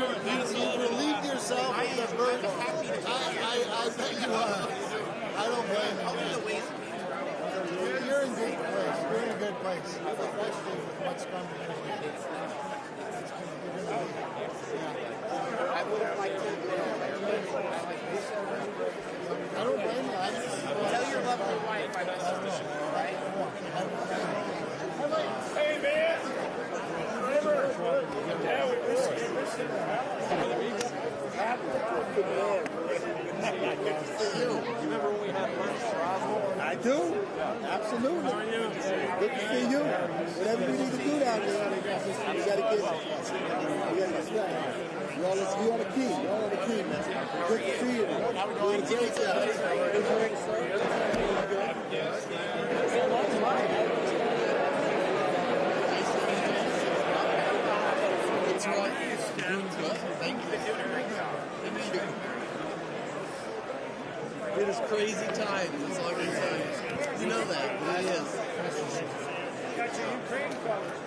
You've relieved yourself of the burden. I bet you are. I don't blame you. You're in good place. You're in a good place. Especially with what's coming your way. I would have liked to. I don't blame you. Tell your lovely wife I messaged the show, all right? Hey, man! Yeah, we miss you. You remember when we had lunch? I do. Absolutely. How are you? Good to see you. Whatever we need to do down there, we gotta get started. You on the key. You on the key, man. Good to see you. How we doing? It's right. You're doing good. Thank you. Thank you. It is crazy times. That's all I can tell you. You know that. It is. Got your Ukraine covered.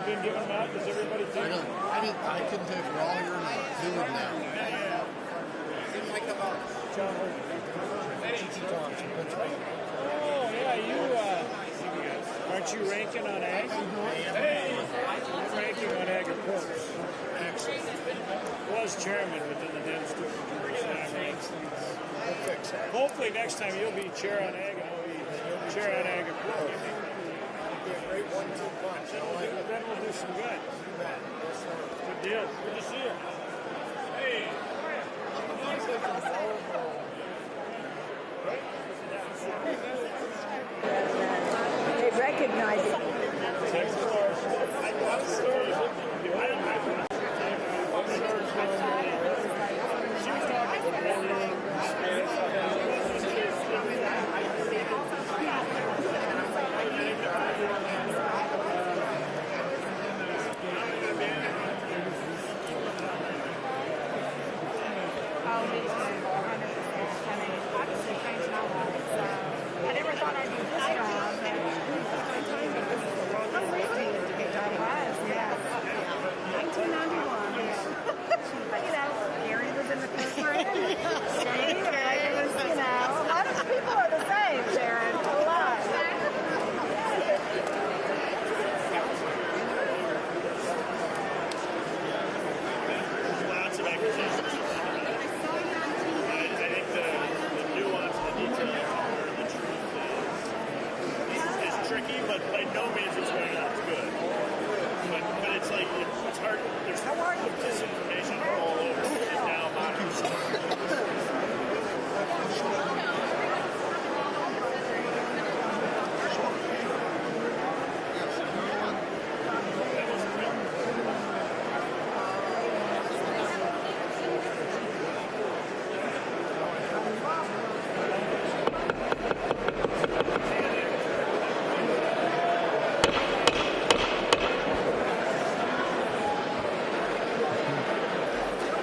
Been given them out? Does everybody think? I couldn't tell if we're all here or not. Who would know? Seems like the John Oh, yeah, you, aren't you ranking on ag? Hey! I'm ranking on agriculture. Excellent. Was chairman within the Dems too. Hopefully next time you'll be chair on ag and I'll be chair on agriculture. Be a great 1-2 punch. Then we'll do some good. Good deal. Good to see you. Hey. They recognize it. I never thought I'd do this job. Oh, really? I was, yeah. 1991. But, Gary was in the first room. Steve, it was, a lot of people are the same, Sharon. A lot. Lots of acquisitions. I think the nuance, the detail where the truth is tricky, but by no means what's going on is good. But it's like, it's hard. There's disinformation all over now about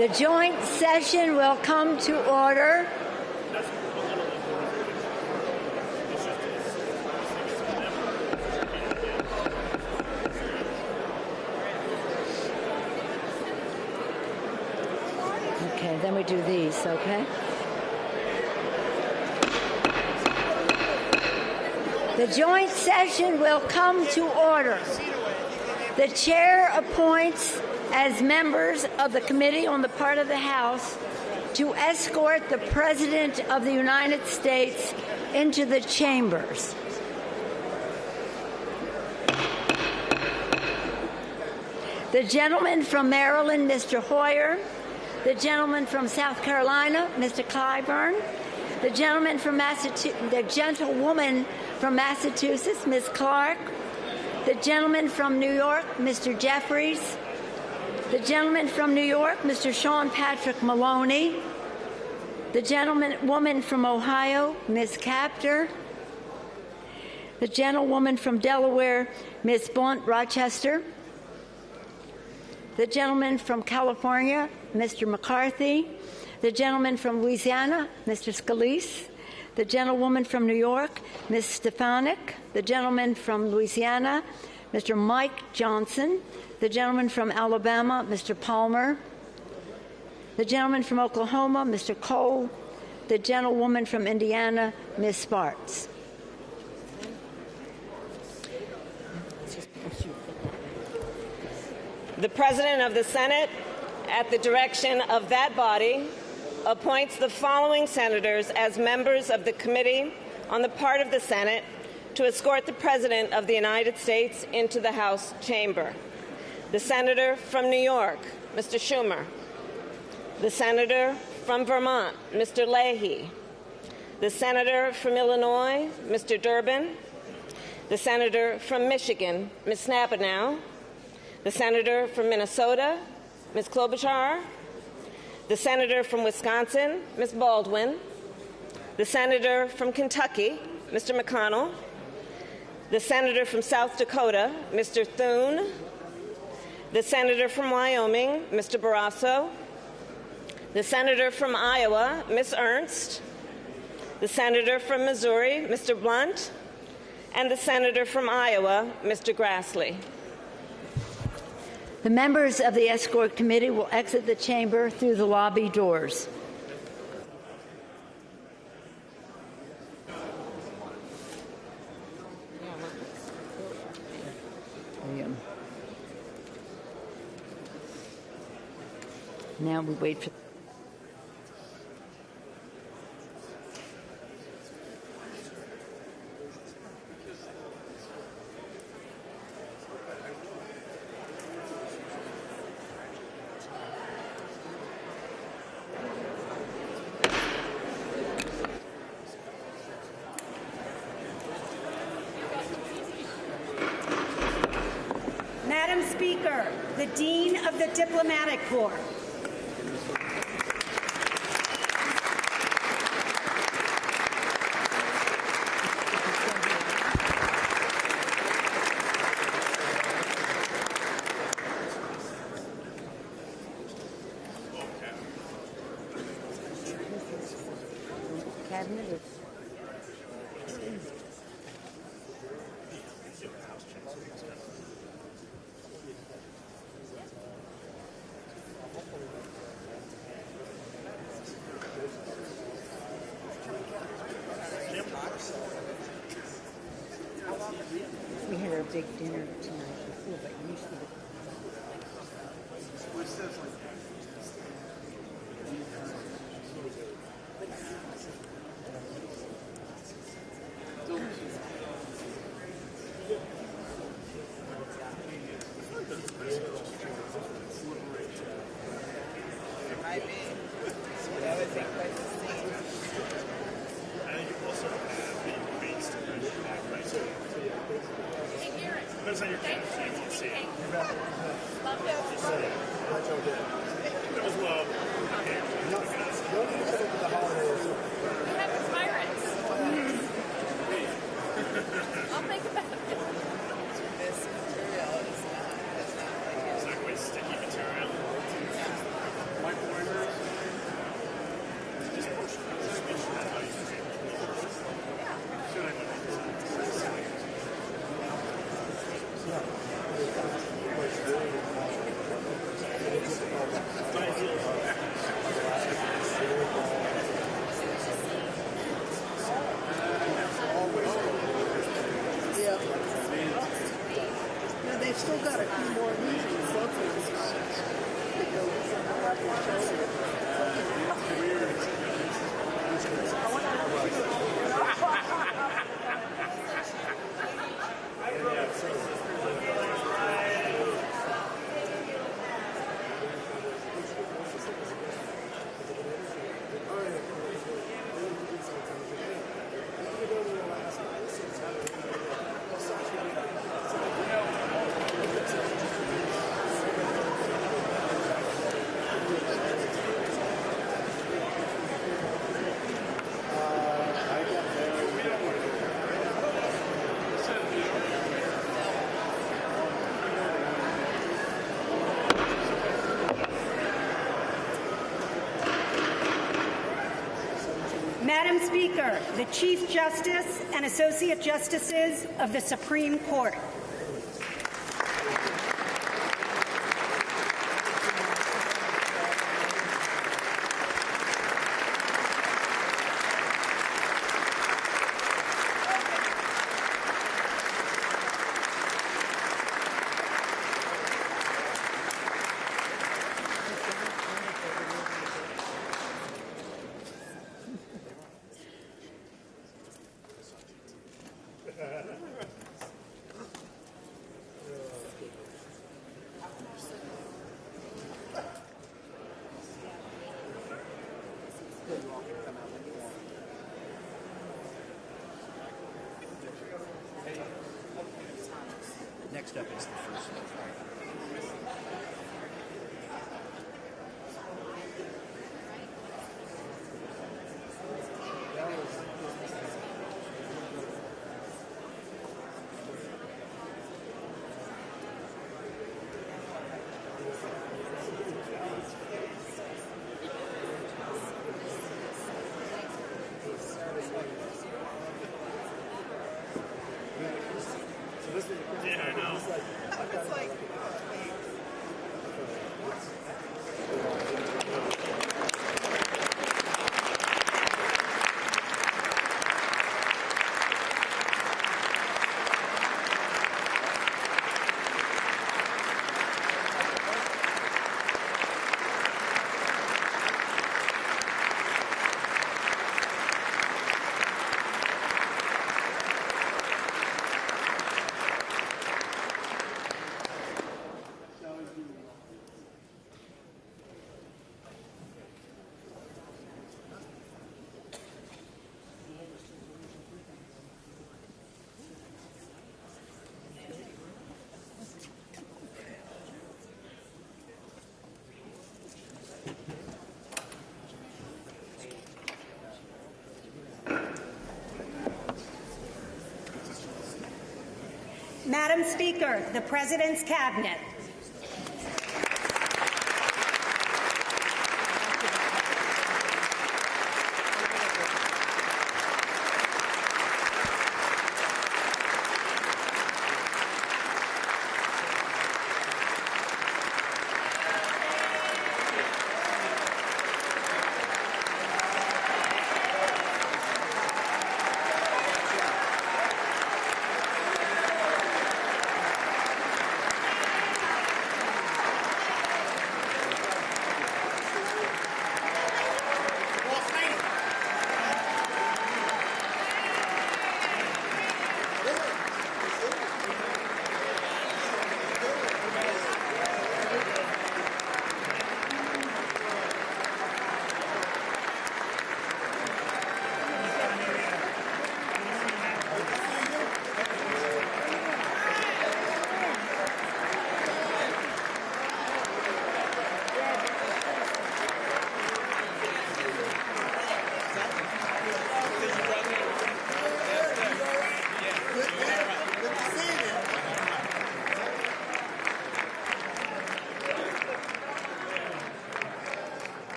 The joint session will come to order. Okay, then we do these, okay? The joint session will come to order. The chair appoints as members of the committee on the part of the House to escort the President of the United States into the chambers. The gentleman from Maryland, Mr. Hoyer. The gentleman from South Carolina, Mr. Clyburn. The gentleman from the gentlewoman from Massachusetts, Ms. Clark. The gentleman from New York, Mr. Jeffries. The gentleman from New York, Mr. Sean Patrick Maloney. The woman from Ohio, Ms. Capter. The gentlewoman from Delaware, Ms. Blunt Rochester. The gentleman from California, Mr. McCarthy. The gentleman from Louisiana, Mr. Scalise. The gentlewoman from New York, Ms. Stefanik. The gentleman from Louisiana, Mr. Mike Johnson. The gentleman from Alabama, Mr. Palmer. The gentleman from Oklahoma, Mr. Cole. The gentlewoman from Indiana, Ms. Spartz. The President of the Senate, at the direction of that body, appoints the following senators as members of the Committee on the part of the Senate to escort the President of the United States into the House chamber. The Senator from New York, Mr. Schumer. The Senator from Vermont, Mr. Leahy. The Senator from Illinois, Mr. Durbin. The Senator from Michigan, Ms. Snapanow. The Senator from Minnesota, Ms. Klobuchar. The Senator from Wisconsin, Ms. Baldwin. The Senator from Kentucky, Mr. McConnell. The Senator from South Dakota, Mr. Thune. The Senator from Wyoming, Mr. Barrasso. The Senator from Iowa, Ms. Ernst. The Senator from Missouri, Mr. Blunt. And the Senator from Iowa, Mr. Grassley. The members of the escort committee will exit the chamber through the lobby doors. Now we wait for... Madam Speaker, the Dean of the Diplomatic Corps. We had our big dinner tonight before, but usually Depends on your camera, so you won't see it. It was love. We have pirates. I'll think about it. This material is not It's not quite sticky material. My pointer. Just push it. Just make sure that's how you see it. Should I look? My ideal Madam Speaker, the Chief Justice and Associate Justices of the Supreme Court. Next up is the first one. Yeah, I know. It's like, Madam Speaker, the President's Cabinet.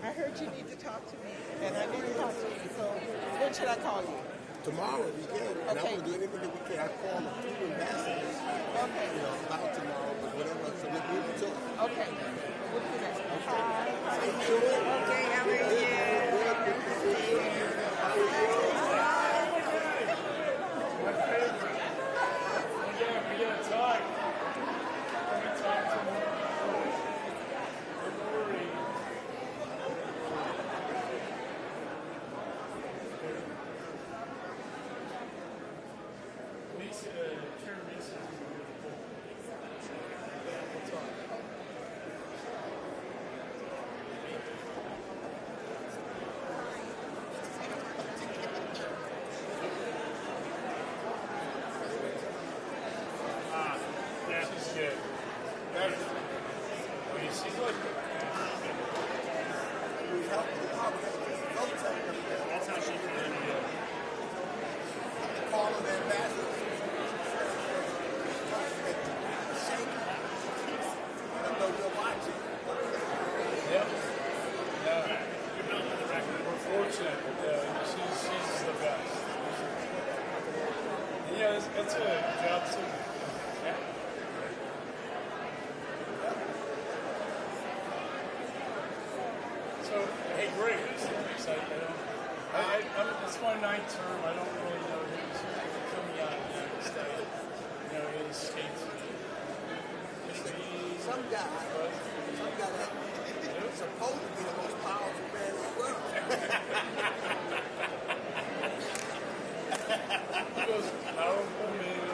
I heard you need to talk to me, and I need to talk to you. So when should I call you? Tomorrow we can, and I Okay. want to do anything that we can. I call the two ambassadors, Okay. about tomorrow, but whatever. So we can talk. Okay. We'll do that. Hi. Okay, how are you? We got to talk. Let me talk to him. That's good. That's, well, you see what? That's how she can do it. Call the ambassadors. great. It's exciting. It's my ninth term. I don't really know who's coming out of the United States. You know, in the States. Some guy that's supposed to be the most powerful man in the world. He goes, powerful man.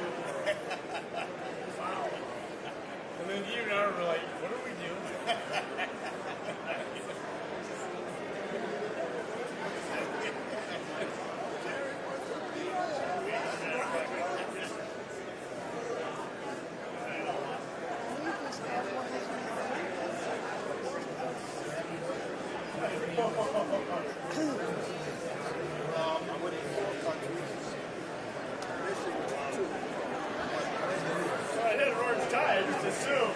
Wow. And then you and I were like, what are we doing? I hit an orange tie, I just assumed.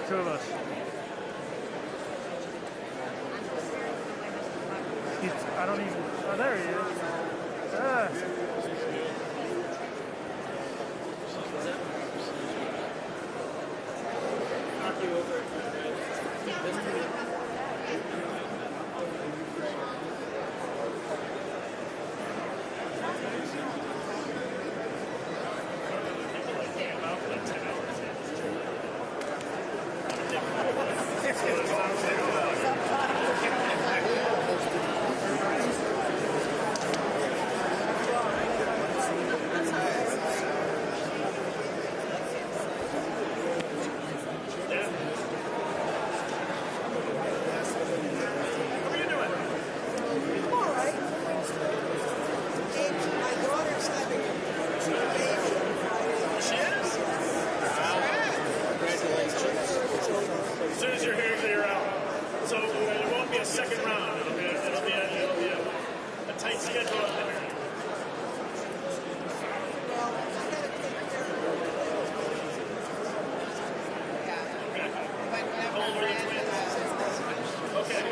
Two of us. I don't even. Oh, there he is. Ah. As soon as you're here, clear out. So there won't be a second round. It'll be a tight schedule up there. How old are your twins? Okay.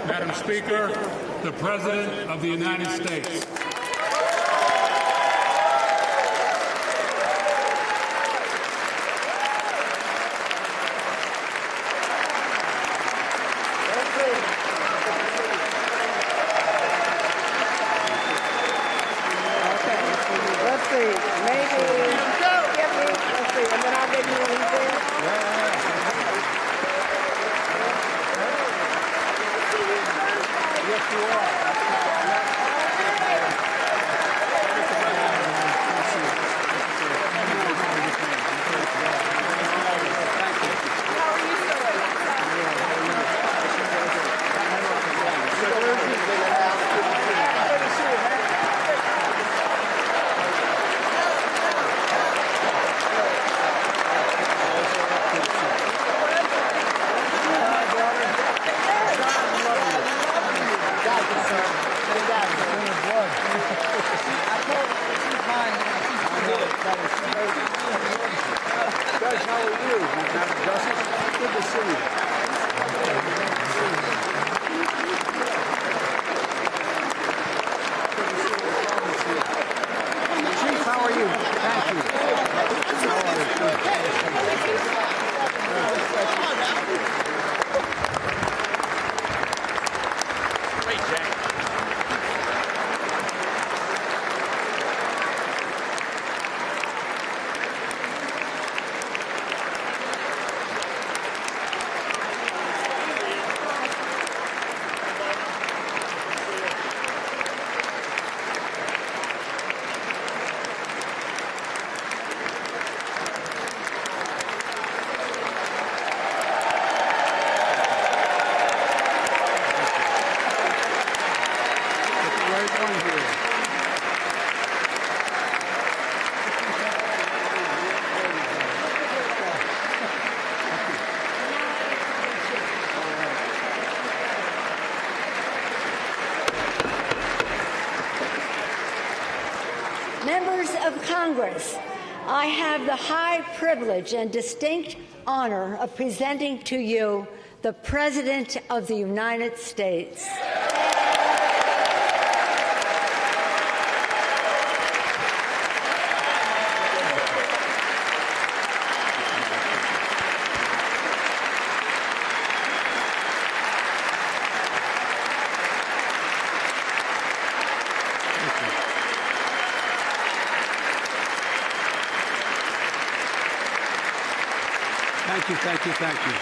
Madam Speaker, the President of the United States. Let's see. Maybe. Let's see. And then I'll get you when he's there. Yes, you are. Great one here. Members of Congress, I have the high privilege and distinct honor of presenting to you the President of the United States. Thank you, thank you, thank you.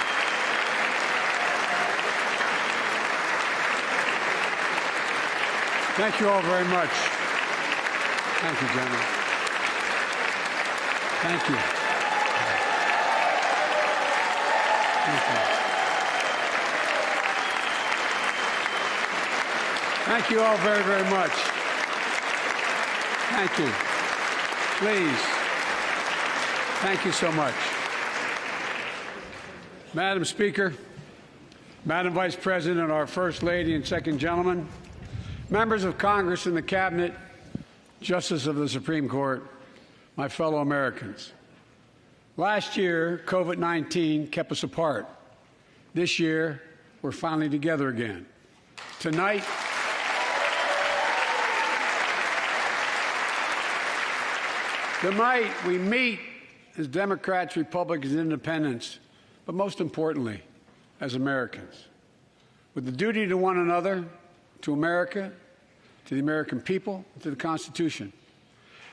Thank you all very much. Thank you, General. Thank you. Thank you. Thank you all very, very much. Thank you. Please. Thank you so much. Madam Speaker, Madam Vice President, our First Lady and Second Gentleman, members of Congress and the Cabinet, Justice of the Supreme Court, my fellow Americans. Last year, COVID-19 kept us apart. This year, we're finally together again. Tonight, we meet as Democrats, Republicans, and Independents, but most importantly, as Americans, with the duty to one another, to America, to the American people, to the Constitution,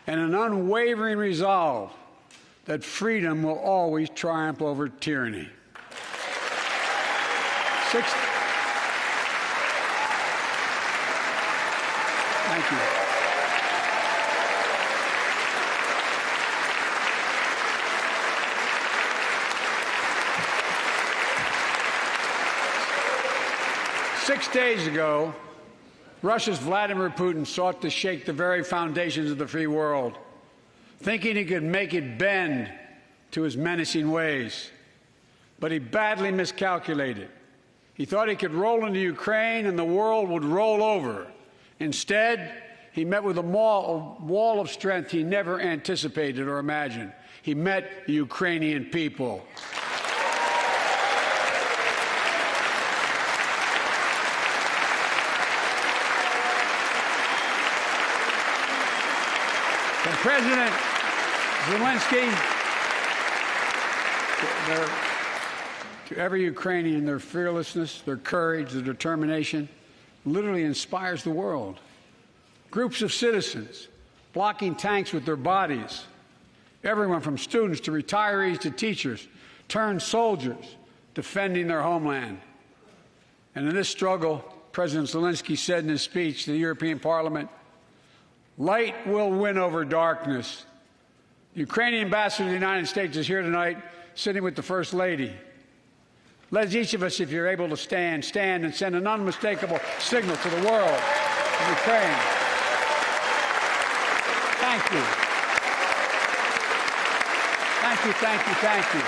and an unwavering resolve that freedom will always triumph over tyranny. Thank you. 6 days ago, Russia's Vladimir Putin sought to shake the very foundations of the free world, thinking he could make it bend to his menacing ways. But he badly miscalculated. He thought he could roll into Ukraine and the world would roll over. Instead, he met with a wall of strength he never anticipated or imagined. He met the Ukrainian people. And President Zelensky, to every Ukrainian, their fearlessness, their courage, their determination literally inspires the world. Groups of citizens blocking tanks with their bodies, everyone from students to retirees to teachers, turned soldiers defending their homeland. And in this struggle, President Zelensky said in his speech to the European Parliament, "Light will win over darkness." The Ukrainian ambassador to the United States is here tonight, sitting with the First Lady. Let each of us, if you're able to stand and send an unmistakable signal to the world of Ukraine. Thank you. Thank you, thank you, thank you.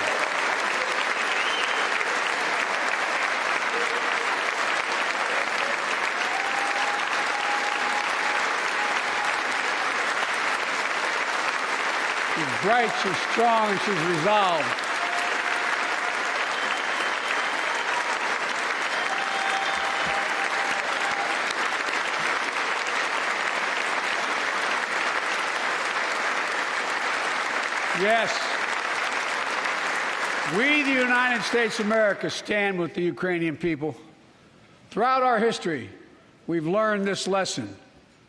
She's bright, she's strong, and she's resolved. Yes, we, the United States of America, stand with the Ukrainian people. Throughout our history, we've learned this lesson.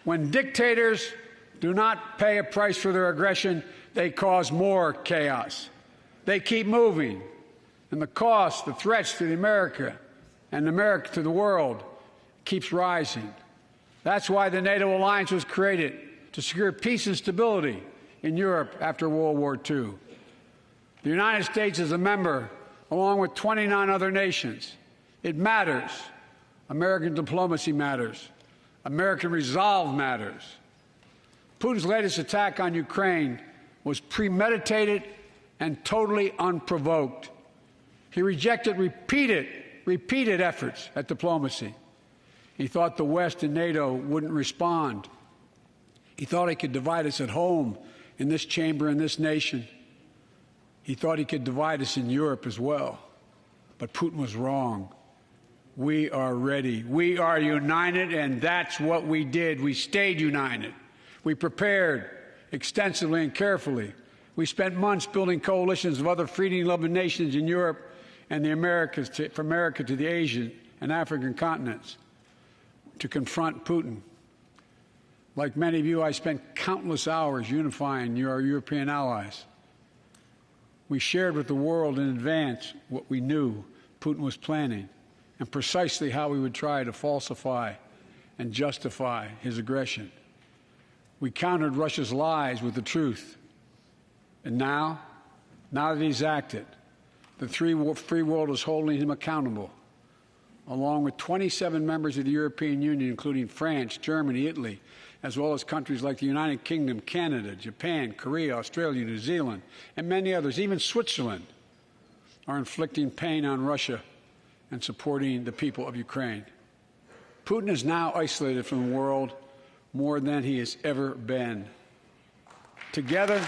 When dictators do not pay a price for their aggression, they cause more chaos. They keep moving, and the cost, the threats to America and America to the world keeps rising. That's why the NATO alliance was created, to secure peace and stability in Europe after World War II. The United States is a member, along with 29 other nations. It matters. American diplomacy matters. American resolve matters. Putin's latest attack on Ukraine was premeditated and totally unprovoked. He rejected repeated efforts at diplomacy. He thought the West and NATO wouldn't respond. He thought he could divide us at home, in this chamber, in this nation. He thought he could divide us in Europe as well. But Putin was wrong. We are ready. We are united, and that's what we did. We stayed united. We prepared extensively and carefully. We spent months building coalitions of other freedom-loving nations in Europe and the Americas, from America to the Asian and African continents, to confront Putin. Like many of you, I spent countless hours unifying our European allies. We shared with the world in advance what we knew Putin was planning and precisely how we would try to falsify and justify his aggression. We countered Russia's lies with the truth. And now that he's acted, the free world is holding him accountable, along with 27 members of the European Union, including France, Germany, Italy, as well as countries like the United Kingdom, Canada, Japan, Korea, Australia, New Zealand, and many others. Even Switzerland are inflicting pain on Russia and supporting the people of Ukraine. Putin is now isolated from the world more than he has ever been. Together,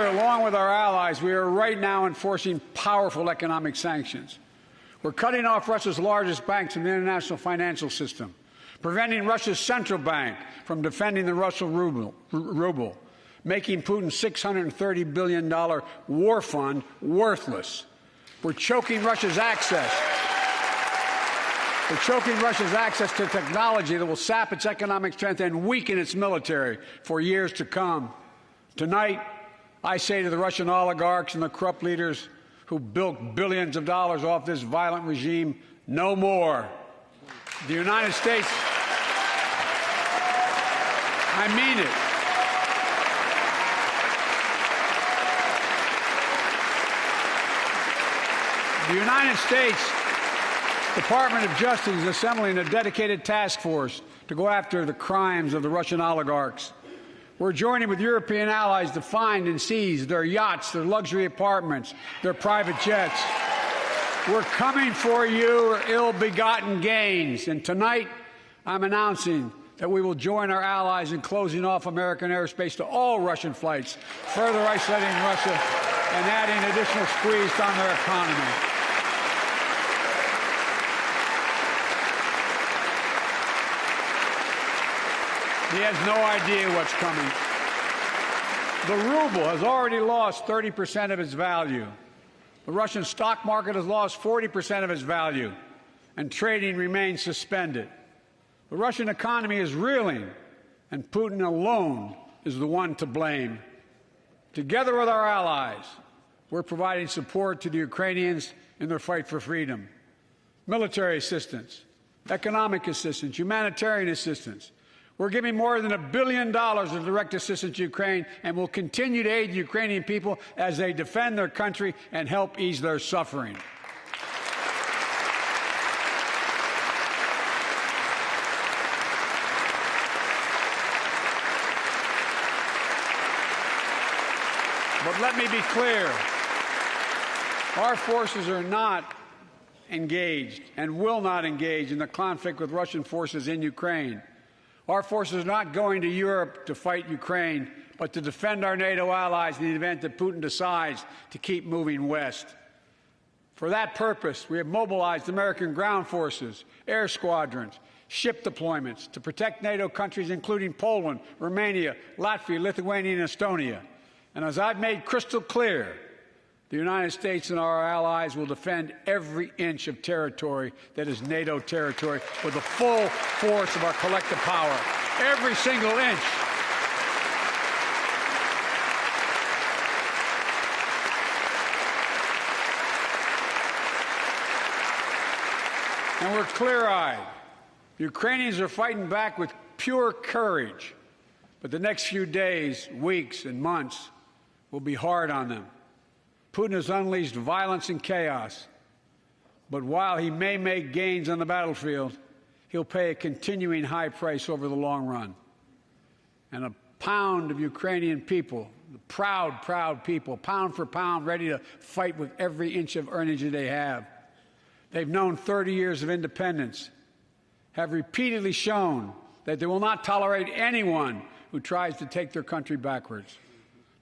along with our allies, we are right now enforcing powerful economic sanctions. We're cutting off Russia's largest banks in the international financial system, preventing Russia's central bank from defending the Russian ruble, making Putin's $630 billion war fund worthless. We're choking Russia's access to technology that will sap its economic strength and weaken its military for years to come. Tonight, I say to the Russian oligarchs and the corrupt leaders who bilked billions of dollars off this violent regime, no more. The United States, I mean it. The United States Department of Justice is assembling a dedicated task force to go after the crimes of the Russian oligarchs. We're joining with European allies to find and seize their yachts, their luxury apartments, their private jets. We're coming for your ill-begotten gains. And tonight, I'm announcing that we will join our allies in closing off American airspace to all Russian flights, further isolating Russia and adding additional squeeze on their economy. He has no idea what's coming. The ruble has already lost 30% of its value. The Russian stock market has lost 40% of its value, and trading remains suspended. The Russian economy is reeling, and Putin alone is the one to blame. Together with our allies, we're providing support to the Ukrainians in their fight for freedom. Military assistance, economic assistance, humanitarian assistance. We're giving more than $1 billion of direct assistance to Ukraine, and will continue to aid the Ukrainian people as they defend their country and help ease their suffering. But let me be clear. Our forces are not engaged and will not engage in the conflict with Russian forces in Ukraine. Our forces are not going to Europe to fight Ukraine, but to defend our NATO allies in the event that Putin decides to keep moving west. For that purpose, we have mobilized American ground forces, air squadrons, ship deployments to protect NATO countries including Poland, Romania, Latvia, Lithuania, and Estonia. And as I've made crystal clear, the United States and our allies will defend every inch of territory that is NATO territory with the full force of our collective power. Every single inch. And we're clear-eyed The Ukrainians are fighting back with pure courage, but the next few days, weeks, and months will be hard on them. Putin has unleashed violence and chaos, but while he may make gains on the battlefield, he'll pay a continuing high price over the long run. And a pound of Ukrainian people, the proud, proud people, pound for pound, ready to fight with every inch of energy they have. They've known 30 years of independence, have repeatedly shown that they will not tolerate anyone who tries to take their country backwards.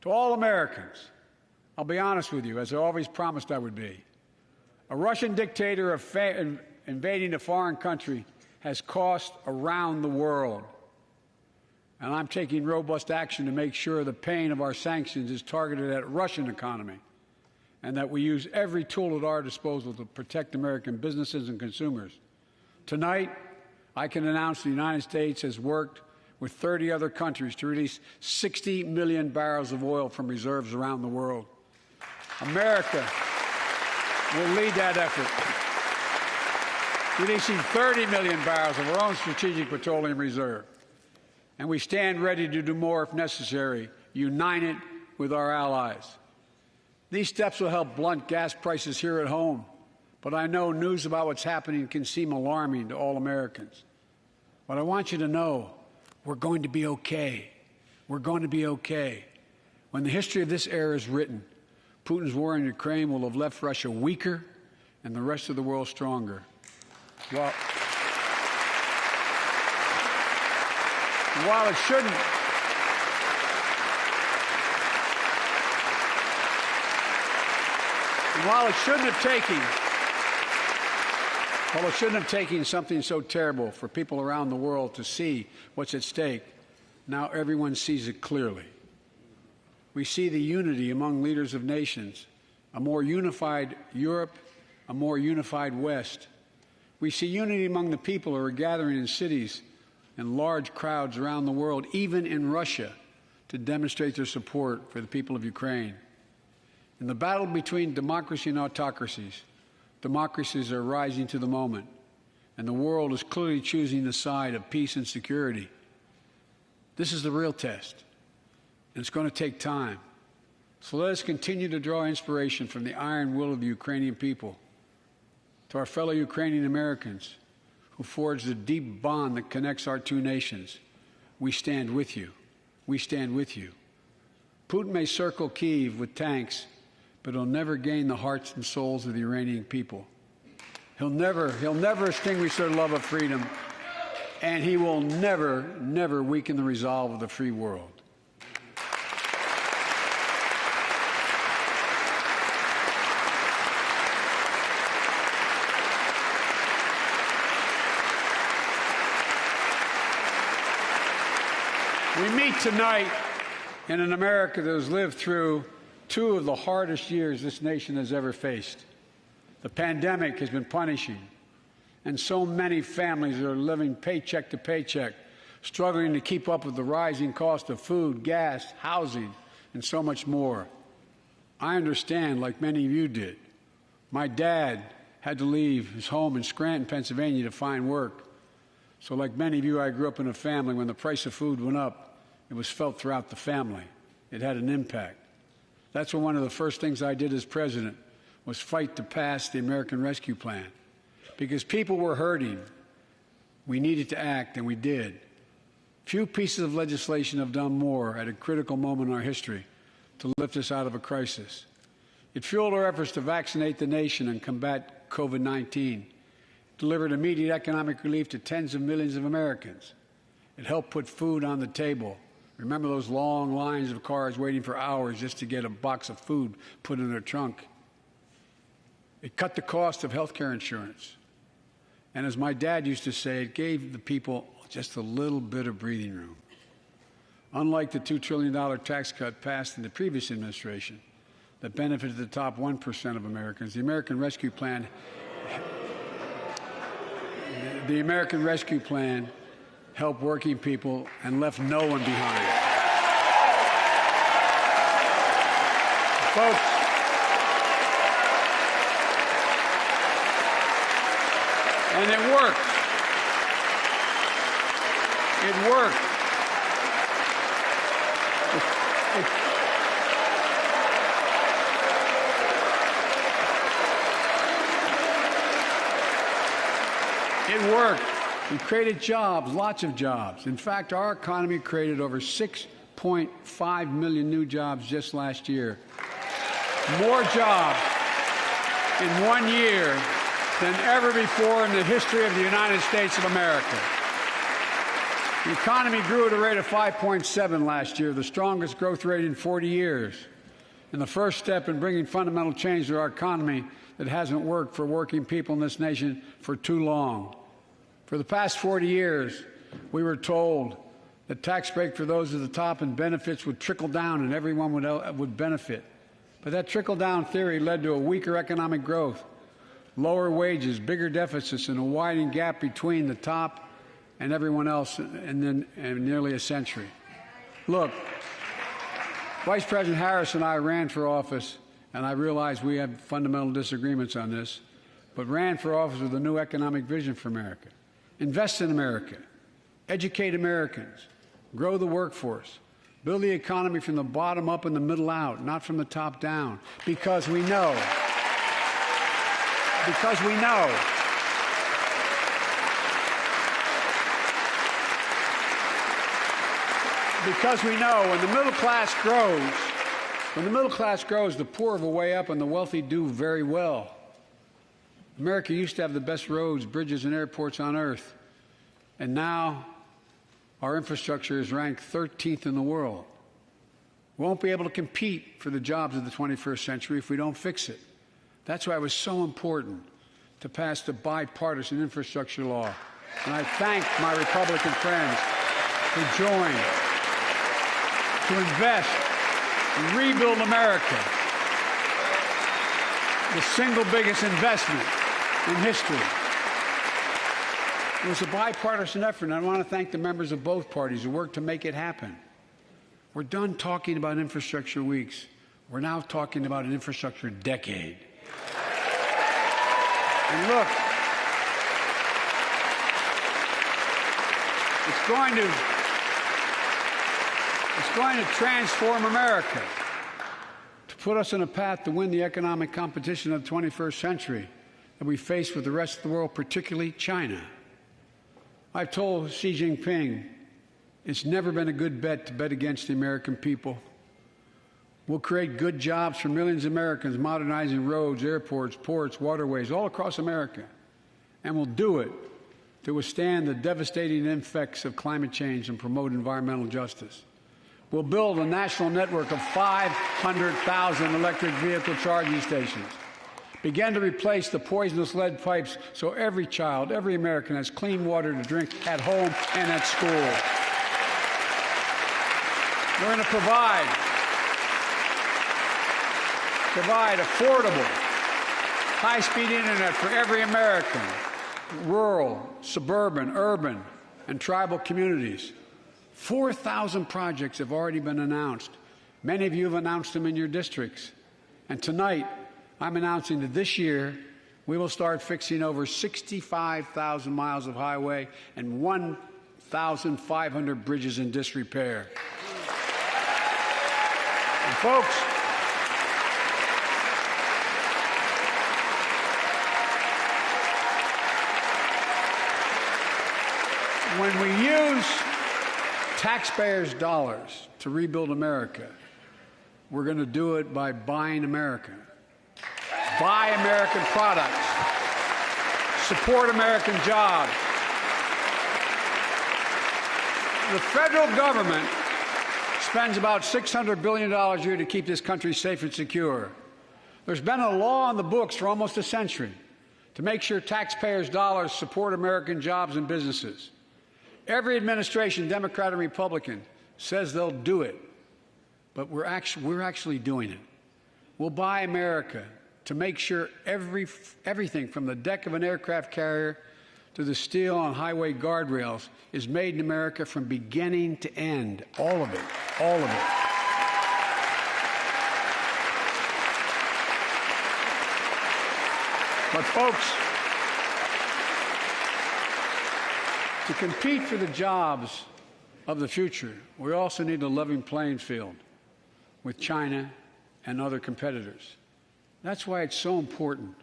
To all Americans, I'll be honest with you, as I always promised I would be. A Russian dictator invading a foreign country has cost around the world. And I'm taking robust action to make sure the pain of our sanctions is targeted at the Russian economy and that we use every tool at our disposal to protect American businesses and consumers. Tonight, I can announce the United States has worked with 30 other countries to release 60 million barrels of oil from reserves around the world. America will lead that effort, releasing 30 million barrels of our own strategic petroleum reserve. And we stand ready to do more if necessary, united with our allies. These steps will help blunt gas prices here at home, but I know news about what's happening can seem alarming to all Americans. But I want you to know we're going to be okay. We're going to be okay. When the history of this era is written, Putin's war in Ukraine will have left Russia weaker and the rest of the world stronger. While it shouldn't have taken something so terrible for people around the world to see what's at stake, now everyone sees it clearly. We see the unity among leaders of nations, a more unified Europe, a more unified West. We see unity among the people who are gathering in cities and large crowds around the world, even in Russia, to demonstrate their support for the people of Ukraine. In the battle between democracy and autocracies, democracies are rising to the moment, and the world is clearly choosing the side of peace and security. This is the real test, and it's going to take time. So let us continue to draw inspiration from the iron will of the Ukrainian people. To our fellow Ukrainian Americans who forged the deep bond that connects our two nations, we stand with you. We stand with you. Putin may circle Kyiv with tanks, but he'll never gain the hearts and souls of the Iranian people. He'll never extinguish their love of freedom, and he will never weaken the resolve of the free world. We meet tonight in an America that has lived through two of the hardest years this nation has ever faced. The pandemic has been punishing, and so many families are living paycheck to paycheck, struggling to keep up with the rising cost of food, gas, housing, and so much more. I understand, like many of you did. My dad had to leave his home in Scranton, Pennsylvania to find work. So like many of you, I grew up in a family when the price of food went up, it was felt throughout the family. It had an impact. That's when one of the first things I did as president was fight to pass the American Rescue Plan. Because people were hurting, we needed to act, and we did. Few pieces of legislation have done more at a critical moment in our history to lift us out of a crisis. It fueled our efforts to vaccinate the nation and combat COVID-19, delivered immediate economic relief to tens of millions of Americans. It helped put food on the table. Remember those long lines of cars waiting for hours just to get a box of food put in their trunk? It cut the cost of health care insurance. And as my dad used to say, it gave the people just a little bit of breathing room. Unlike the $2 trillion tax cut passed in the previous administration that benefited the top 1% of Americans, the American Rescue Plan helped working people and left no one behind. Folks, and it worked. It worked. It worked. We created jobs, lots of jobs. In fact, our economy created over 6.5 million new jobs just last year. More jobs in 1 year than ever before in the history of the United States of America. The economy grew at a rate of 5.7 last year, the strongest growth rate in 40 years. And the first step in bringing fundamental change to our economy that hasn't worked for working people in this nation for too long. For the past 40 years, we were told that tax break for those at the top and benefits would trickle down and everyone would benefit. But that trickle-down theory led to a weaker economic growth, lower wages, bigger deficits, and a widening gap between the top and everyone else in nearly a century. Look, Vice President Harris and I ran for office, and I realize we have fundamental disagreements on this, but ran for office with a new economic vision for America. Invest in America, educate Americans, grow the workforce, build the economy from the bottom up and the middle out, not from the top down, because we know when the middle class grows, the poor have a way up and the wealthy do very well. America used to have the best roads, bridges, and airports on earth, and now our infrastructure is ranked 13th in the world. We won't be able to compete for the jobs of the 21st century if we don't fix it. That's why it was so important to pass the bipartisan infrastructure law. And I thank my Republican friends who joined to invest and rebuild America, the single biggest investment in history. It was a bipartisan effort, and I want to thank the members of both parties who worked to make it happen. We're done talking about infrastructure weeks. We're now talking about an infrastructure decade. And look, it's going to transform America, to put us on a path to win the economic competition of the 21st century that we face with the rest of the world, particularly China. I've told Xi Jinping it's never been a good bet to bet against the American people. We'll create good jobs for millions of Americans, modernizing roads, airports, ports, waterways, all across America. And we'll do it to withstand the devastating effects of climate change and promote environmental justice. We'll build a national network of 500,000 electric vehicle charging stations. Begin to replace the poisonous lead pipes so every child, every American has clean water to drink at home and at school. We're going to provide affordable, high-speed internet for every American, rural, suburban, urban, and tribal communities. 4,000 projects have already been announced. Many of you have announced them in your districts. And tonight, I'm announcing that this year, we will start fixing over 65,000 miles of highway and 1,500 bridges in disrepair. And folks, when we use taxpayers' dollars to rebuild America, we're going to do it by buying America. Buy American products. Support American jobs. The federal government spends about $600 billion a year to keep this country safe and secure. There's been a law on the books for almost a century to make sure taxpayers' dollars support American jobs and businesses. Every administration, Democrat and Republican, says they'll do it, but we're actually doing it. We'll buy America to make sure everything from the deck of an aircraft carrier to the steel on highway guardrails is made in America from beginning to end. All of it. All of it. But folks, To compete for the jobs of the future, we also need a level playing field with China and other competitors. That's why it's so important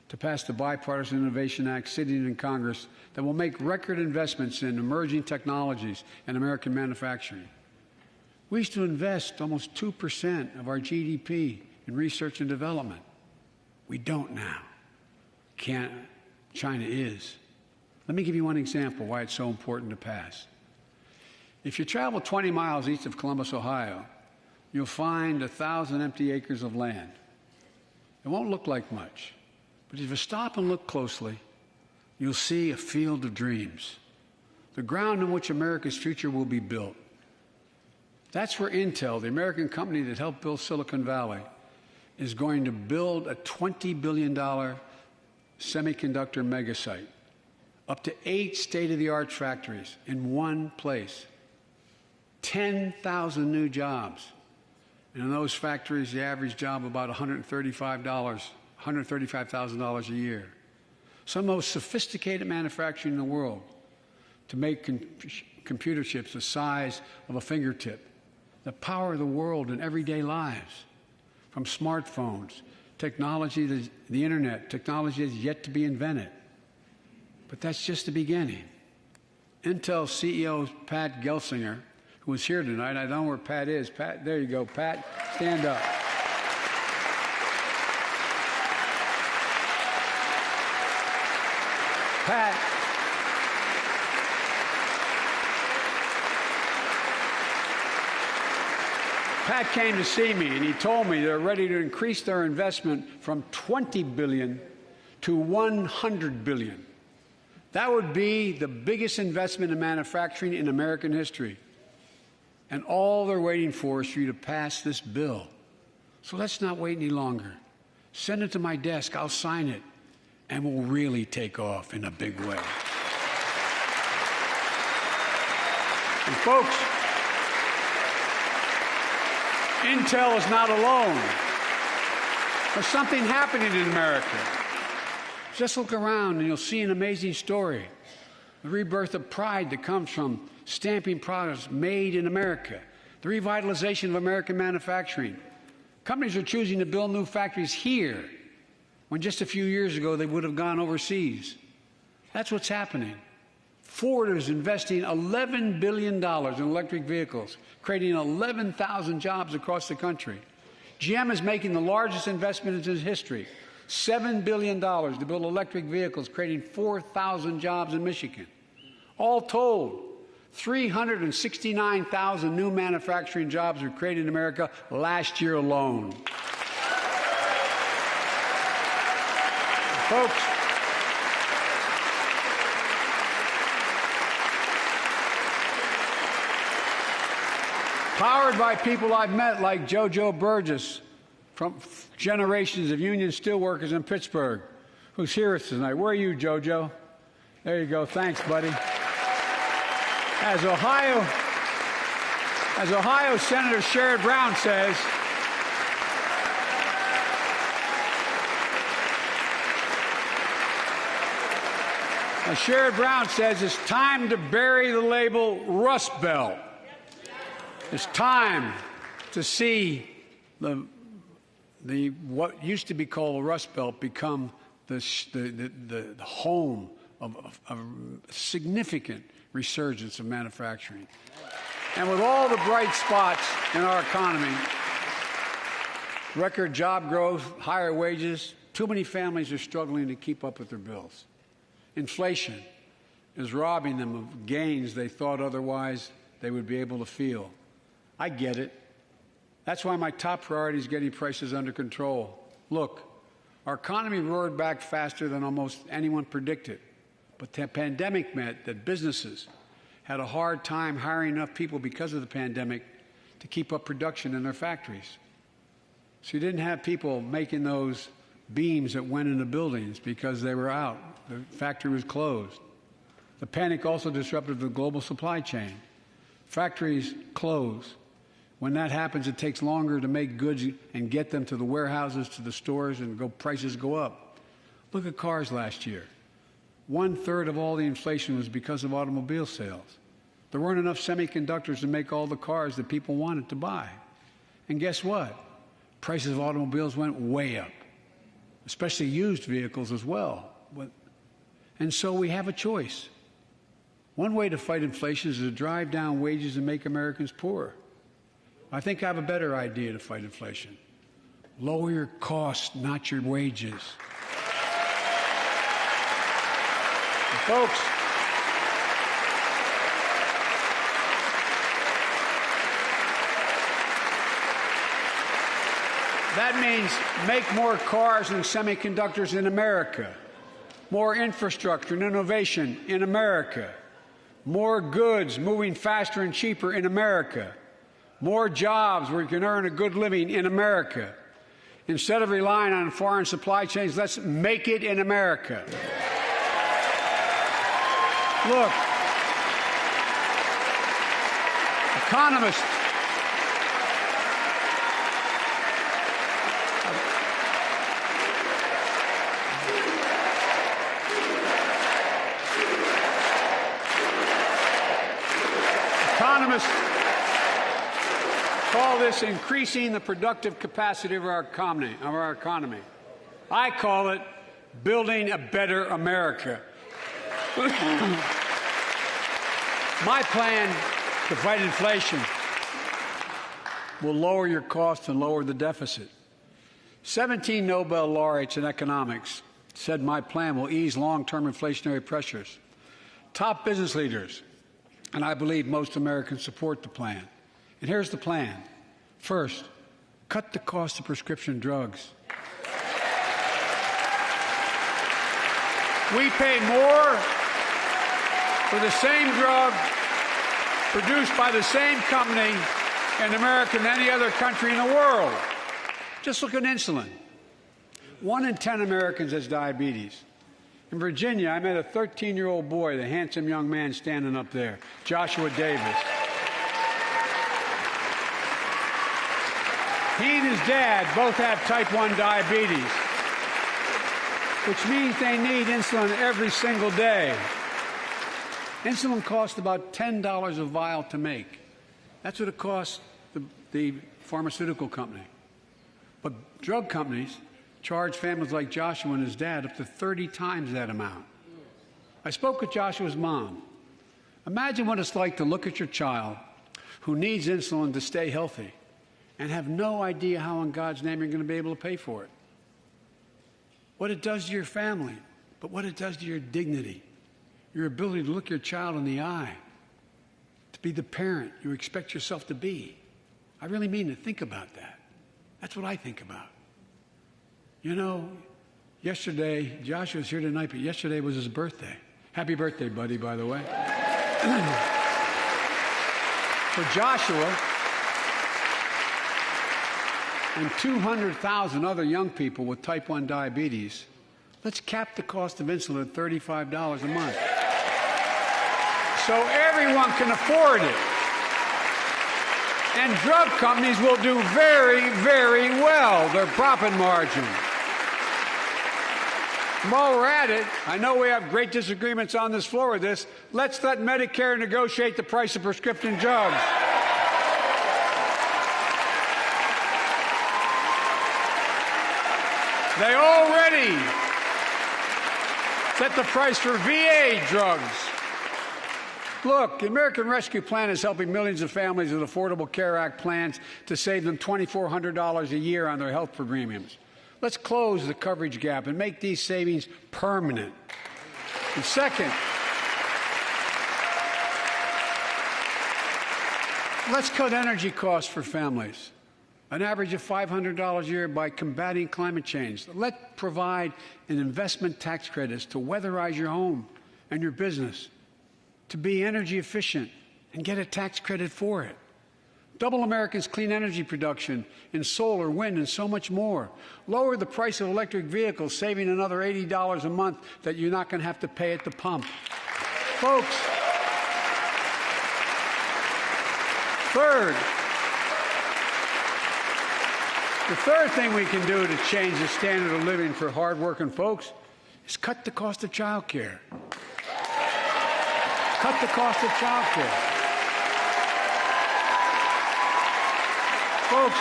to pass the Bipartisan Innovation Act sitting in Congress that will make record investments in emerging technologies and American manufacturing. We used to invest almost 2% of our GDP in research and development. We don't now. China is. Let me give you one example why it's so important to pass. If you travel 20 miles east of Columbus, Ohio, you'll find 1,000 empty acres of land. It won't look like much, but if you stop and look closely, you'll see a field of dreams, the ground on which America's future will be built. That's where Intel, the American company that helped build Silicon Valley, is going to build a $20 billion semiconductor megasite, up to 8 state-of-the-art factories in one place, 10,000 new jobs. And in those factories, the average job about $135,000 a year. Some of the most sophisticated manufacturing in the world to make computer chips the size of a fingertip that power the world in everyday lives, from smartphones, technology, the internet, technology that's yet to be invented. But that's just the beginning. Intel CEO Pat Gelsinger, who is here tonight, I don't know where Pat is. Pat, there you go, Pat, stand up. Pat came to see me, and he told me they're ready to increase their investment from $20 billion to $100 billion. That would be the biggest investment in manufacturing in American history. And all they're waiting for is for you to pass this bill. So let's not wait any longer. Send it to my desk. I'll sign it. And we'll really take off in a big way. And folks, Intel is not alone. There's something happening in America. Just look around and you'll see an amazing story. The rebirth of pride that comes from stamping products made in America. The revitalization of American manufacturing. Companies are choosing to build new factories here when just a few years ago they would have gone overseas. That's what's happening. Ford is investing $11 billion in electric vehicles, creating 11,000 jobs across the country. GM is making the largest investment in its history, $7 billion to build electric vehicles, creating 4,000 jobs in Michigan. All told, 369,000 new manufacturing jobs were created in America last year alone. Folks, powered by people I've met like JoJo Burgess from generations of union steelworkers in Pittsburgh, who's here with us tonight. Where are you, JoJo? There you go. Thanks, buddy. As Ohio Senator Sherrod Brown says, it's time to bury the label Rust Belt. It's time to see what used to be called the Rust Belt become the home of a significant resurgence of manufacturing. And with all the bright spots in our economy, record job growth, higher wages, too many families are struggling to keep up with their bills. Inflation is robbing them of gains they thought otherwise they would be able to feel. I get it. That's why my top priority is getting prices under control. Look, our economy roared back faster than almost anyone predicted. But the pandemic meant that businesses had a hard time hiring enough people because of the pandemic to keep up production in their factories. So you didn't have people making those beams that went into buildings because they were out. The factory was closed. The panic also disrupted the global supply chain. Factories close. When that happens, it takes longer to make goods and get them to the warehouses, to the stores, and prices go up. Look at cars last year. 1/3 of all the inflation was because of automobile sales. There weren't enough semiconductors to make all the cars that people wanted to buy. And guess what? Prices of automobiles went way up, especially used vehicles as well. And so we have a choice. One way to fight inflation is to drive down wages and make Americans poorer. I think I have a better idea to fight inflation. Lower your costs, not your wages. And folks, that means make more cars and semiconductors in America, more infrastructure and innovation in America, more goods moving faster and cheaper in America, more jobs where you can earn a good living in America. Instead of relying on foreign supply chains, let's make it in America. Look, economists call this increasing the productive capacity of our economy. I call it building a better America. My plan to fight inflation will lower your costs and lower the deficit. 17 Nobel laureates in economics said my plan will ease long-term inflationary pressures. Top business leaders, and I believe most Americans support the plan. And here's the plan. First, cut the cost of prescription drugs. We pay more for the same drug produced by the same company in America than any other country in the world. Just look at insulin. 1 in 10 Americans has diabetes. In Virginia, I met a 13-year-old boy, the handsome young man standing up there, Joshua Davis. He and his dad both have type 1 diabetes, which means they need insulin every single day. Insulin costs about $10 a vial to make. That's what it costs the pharmaceutical company. But drug companies charge families like Joshua and his dad up to 30 times that amount. I spoke with Joshua's mom. Imagine what it's like to look at your child who needs insulin to stay healthy and have no idea how in God's name you're going to be able to pay for it. What it does to your family, but what it does to your dignity, your ability to look your child in the eye, to be the parent you expect yourself to be. I really mean to think about that. That's what I think about. You know, yesterday, Joshua's here tonight, but yesterday was his birthday. Happy birthday, buddy, by the way. For Joshua and 200,000 other young people with type 1 diabetes, let's cap the cost of insulin at $35 a month so everyone can afford it. And drug companies will do very, very well, their profit margin. While we're at it, I know we have great disagreements on this floor with this. Let's let Medicare negotiate the price of prescription drugs. They already set the price for VA drugs. Look, the American Rescue Plan is helping millions of families with Affordable Care Act plans to save them $2,400 a year on their health premiums. Let's close the coverage gap and make these savings permanent. And second, let's cut energy costs for families, an average of $500 a year by combating climate change. Let's provide an investment tax credits to weatherize your home and your business, to be energy efficient and get a tax credit for it. Double America's clean energy production in solar, wind, and so much more. Lower the price of electric vehicles, saving another $80 a month that you're not going to have to pay at the pump. Folks, the third thing we can do to change the standard of living for hardworking folks is cut the cost of child care. Cut the cost of child care. Folks,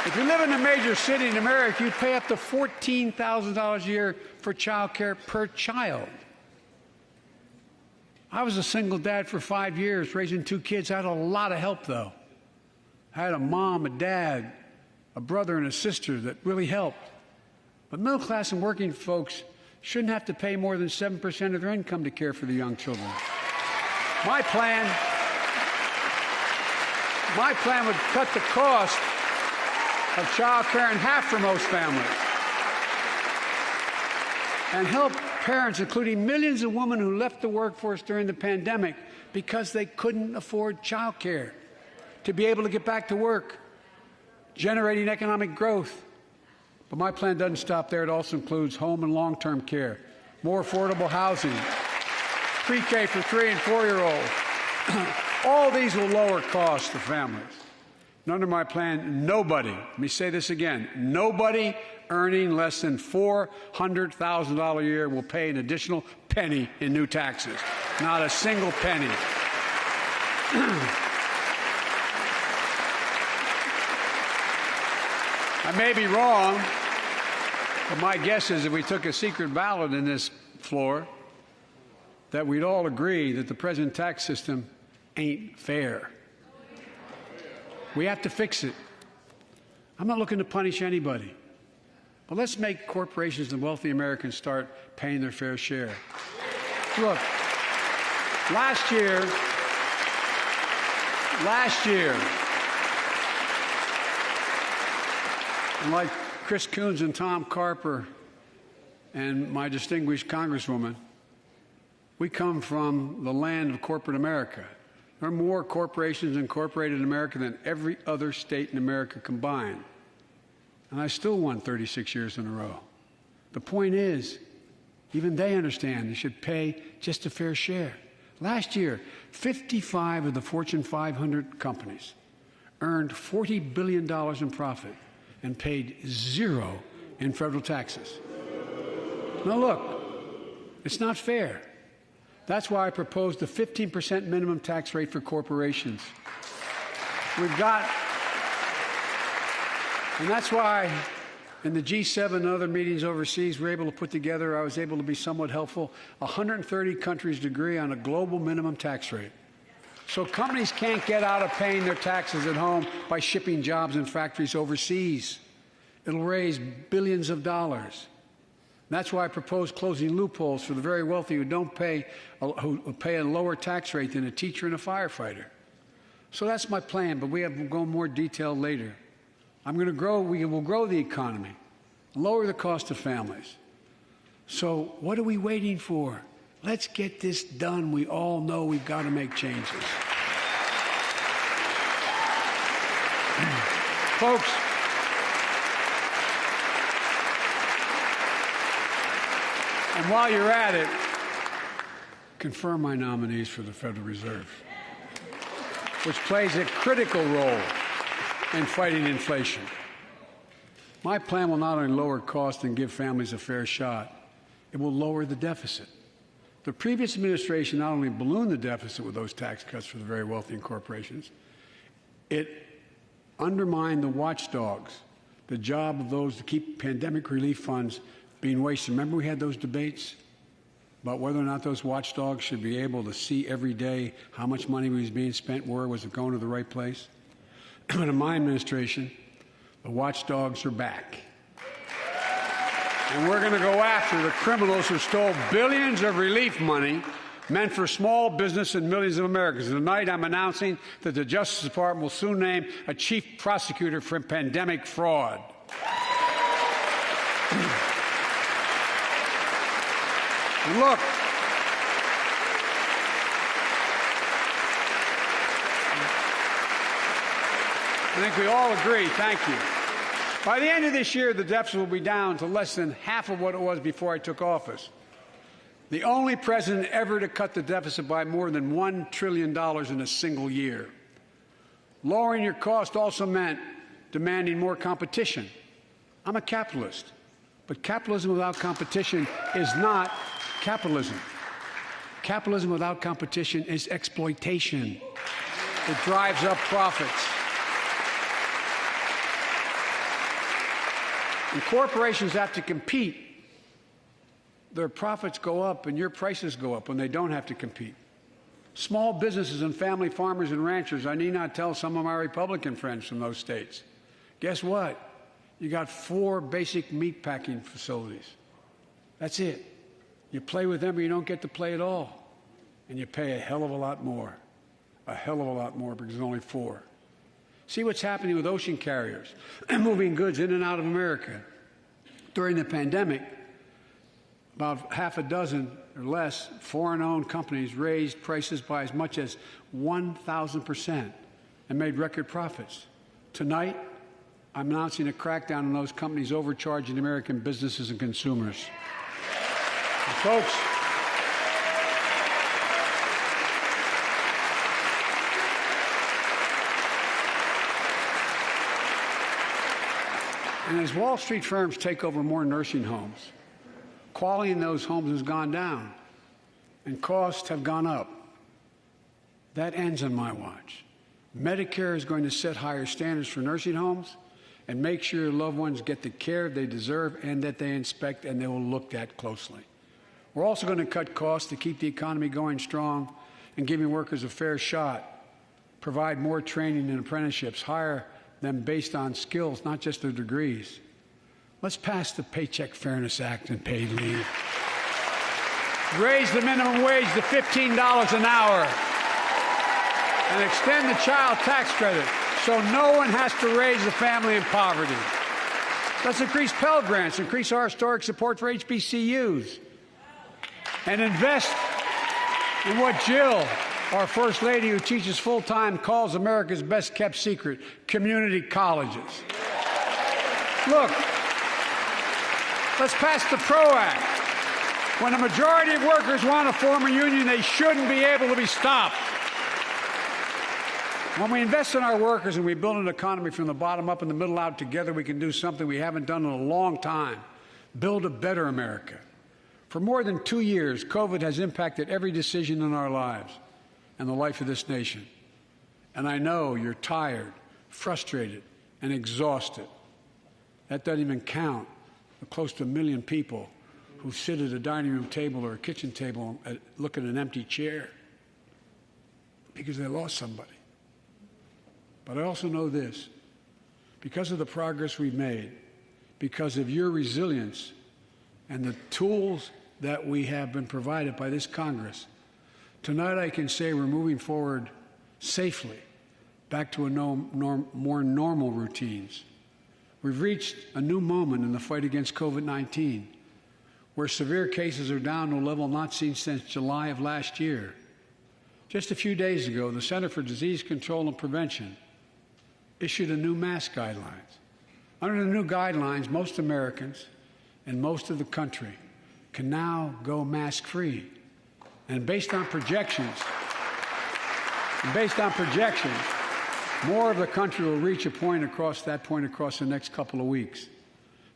if you live in a major city in America, you pay up to $14,000 a year for child care per child. I was a single dad for 5 years, raising 2 kids. I had a lot of help, though. I had a mom, a dad, a brother, and a sister that really helped. But middle class and working folks shouldn't have to pay more than 7% of their income to care for the young children. My plan would cut the cost of child care in half for most families and help parents, including millions of women who left the workforce during the pandemic because they couldn't afford child care, to be able to get back to work, generating economic growth. But my plan doesn't stop there. It also includes home and long-term care, more affordable housing, pre-K for 3- and 4-year-olds. All these will lower costs to families. And under my plan, nobody, let me say this again, nobody earning less than $400,000 a year will pay an additional penny in new taxes. Not a single penny. I may be wrong, but my guess is if we took a secret ballot in this floor, that we'd all agree that the present tax system ain't fair. We have to fix it. I'm not looking to punish anybody, but let's make corporations and wealthy Americans start paying their fair share. Look, last year, and like Chris Coons and Tom Carper and my distinguished Congresswoman, we come from the land of corporate America. There are more corporations incorporated in America than every other state in America combined. And I still won 36 years in a row. The point is, even they understand they should pay just a fair share. Last year, 55 of the Fortune 500 companies earned $40 billion in profit and paid zero in federal taxes. Now look, it's not fair. That's why I proposed a 15% minimum tax rate for corporations. And that's why in the G7 and other meetings overseas, we're able to put together, I was able to be somewhat helpful, 130 countries agree on a global minimum tax rate. So companies can't get out of paying their taxes at home by shipping jobs and factories overseas. It'll raise billions of dollars. That's why I propose closing loopholes for the very wealthy who pay a lower tax rate than a teacher and a firefighter. So that's my plan, but we'll go in more detail later. We will grow the economy, lower the cost of families. So what are we waiting for? Let's get this done. We all know we've got to make changes. Folks, and while you're at it, confirm my nominees for the Federal Reserve, which plays a critical role in fighting inflation. My plan will not only lower costs and give families a fair shot, it will lower the deficit. The previous administration not only ballooned the deficit with those tax cuts for the very wealthy and corporations, it undermined the watchdogs, the job of those to keep pandemic relief funds being wasted. Remember we had those debates about whether or not those watchdogs should be able to see every day how much money was being spent, where was it going to the right place? But in my administration, the watchdogs are back. And we're going to go after the criminals who stole billions of relief money meant for small business and millions of Americans. And tonight I'm announcing that the Justice Department will soon name a chief prosecutor for pandemic fraud. Look, I think we all agree, thank you. By the end of this year, the deficit will be down to less than half of what it was before I took office. The only president ever to cut the deficit by more than $1 trillion in a single year. Lowering your cost also meant demanding more competition. I'm a capitalist. But capitalism without competition is not capitalism. Capitalism without competition is exploitation. It drives up profits. And corporations have to compete. Their profits go up and your prices go up when they don't have to compete. Small businesses and family farmers and ranchers, I need not tell some of my Republican friends from those states. Guess what? You got 4 basic meat packing facilities. That's it. You play with them or you don't get to play at all. And you pay a hell of a lot more. A hell of a lot more because there's only 4. See what's happening with ocean carriers moving goods in and out of America. During the pandemic, about half a dozen or less foreign-owned companies raised prices by as much as 1,000% and made record profits. Tonight, I'm announcing a crackdown on those companies overcharging American businesses and consumers. And folks, and as Wall Street firms take over more nursing homes, quality in those homes has gone down and costs have gone up. That ends on my watch. Medicare is going to set higher standards for nursing homes and make sure your loved ones get the care they deserve and that they inspect and they will look at closely. We're also going to cut costs to keep the economy going strong and giving workers a fair shot, provide more training and apprenticeships, hire them based on skills, not just their degrees. Let's pass the Paycheck Fairness Act and paid leave. Raise the minimum wage to $15 an hour and extend the child tax credit so no one has to raise a family in poverty. Let's increase Pell Grants, increase our historic support for HBCUs, and invest in what Jill, our First Lady who teaches full-time, calls America's best-kept secret, community colleges. Look, let's pass the PRO Act. When a majority of workers want to form a union, they shouldn't be able to be stopped. When we invest in our workers and we build an economy from the bottom up and the middle out together, we can do something we haven't done in a long time. Build a better America. For more than 2 years, COVID has impacted every decision in our lives and the life of this nation. And I know you're tired, frustrated, and exhausted. That doesn't even count the close to 1 million people who sit at a dining room table or a kitchen table and look at an empty chair because they lost somebody. But I also know this, because of the progress we've made, because of your resilience and the tools that we have been provided by this Congress, tonight I can say we're moving forward safely back to more normal routines. We've reached a new moment in the fight against COVID-19, where severe cases are down to a level not seen since July of last year. Just a few days ago, the Center for Disease Control and Prevention issued a new mask guidelines. Under the new guidelines, most Americans and most of the country can now go mask-free. And based on projections, more of the country will reach a point across the next couple of weeks.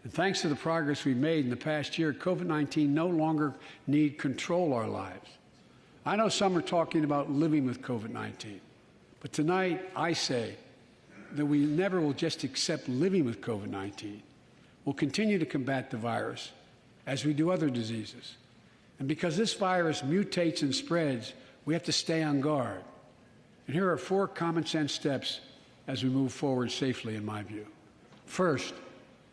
And thanks to the progress we've made in the past year, COVID-19 no longer need control our lives. I know some are talking about living with COVID-19, but tonight I say that we never will just accept living with COVID-19. We'll continue to combat the virus as we do other diseases. And because this virus mutates and spreads, we have to stay on guard. And here are 4 common sense steps as we move forward safely, in my view. First,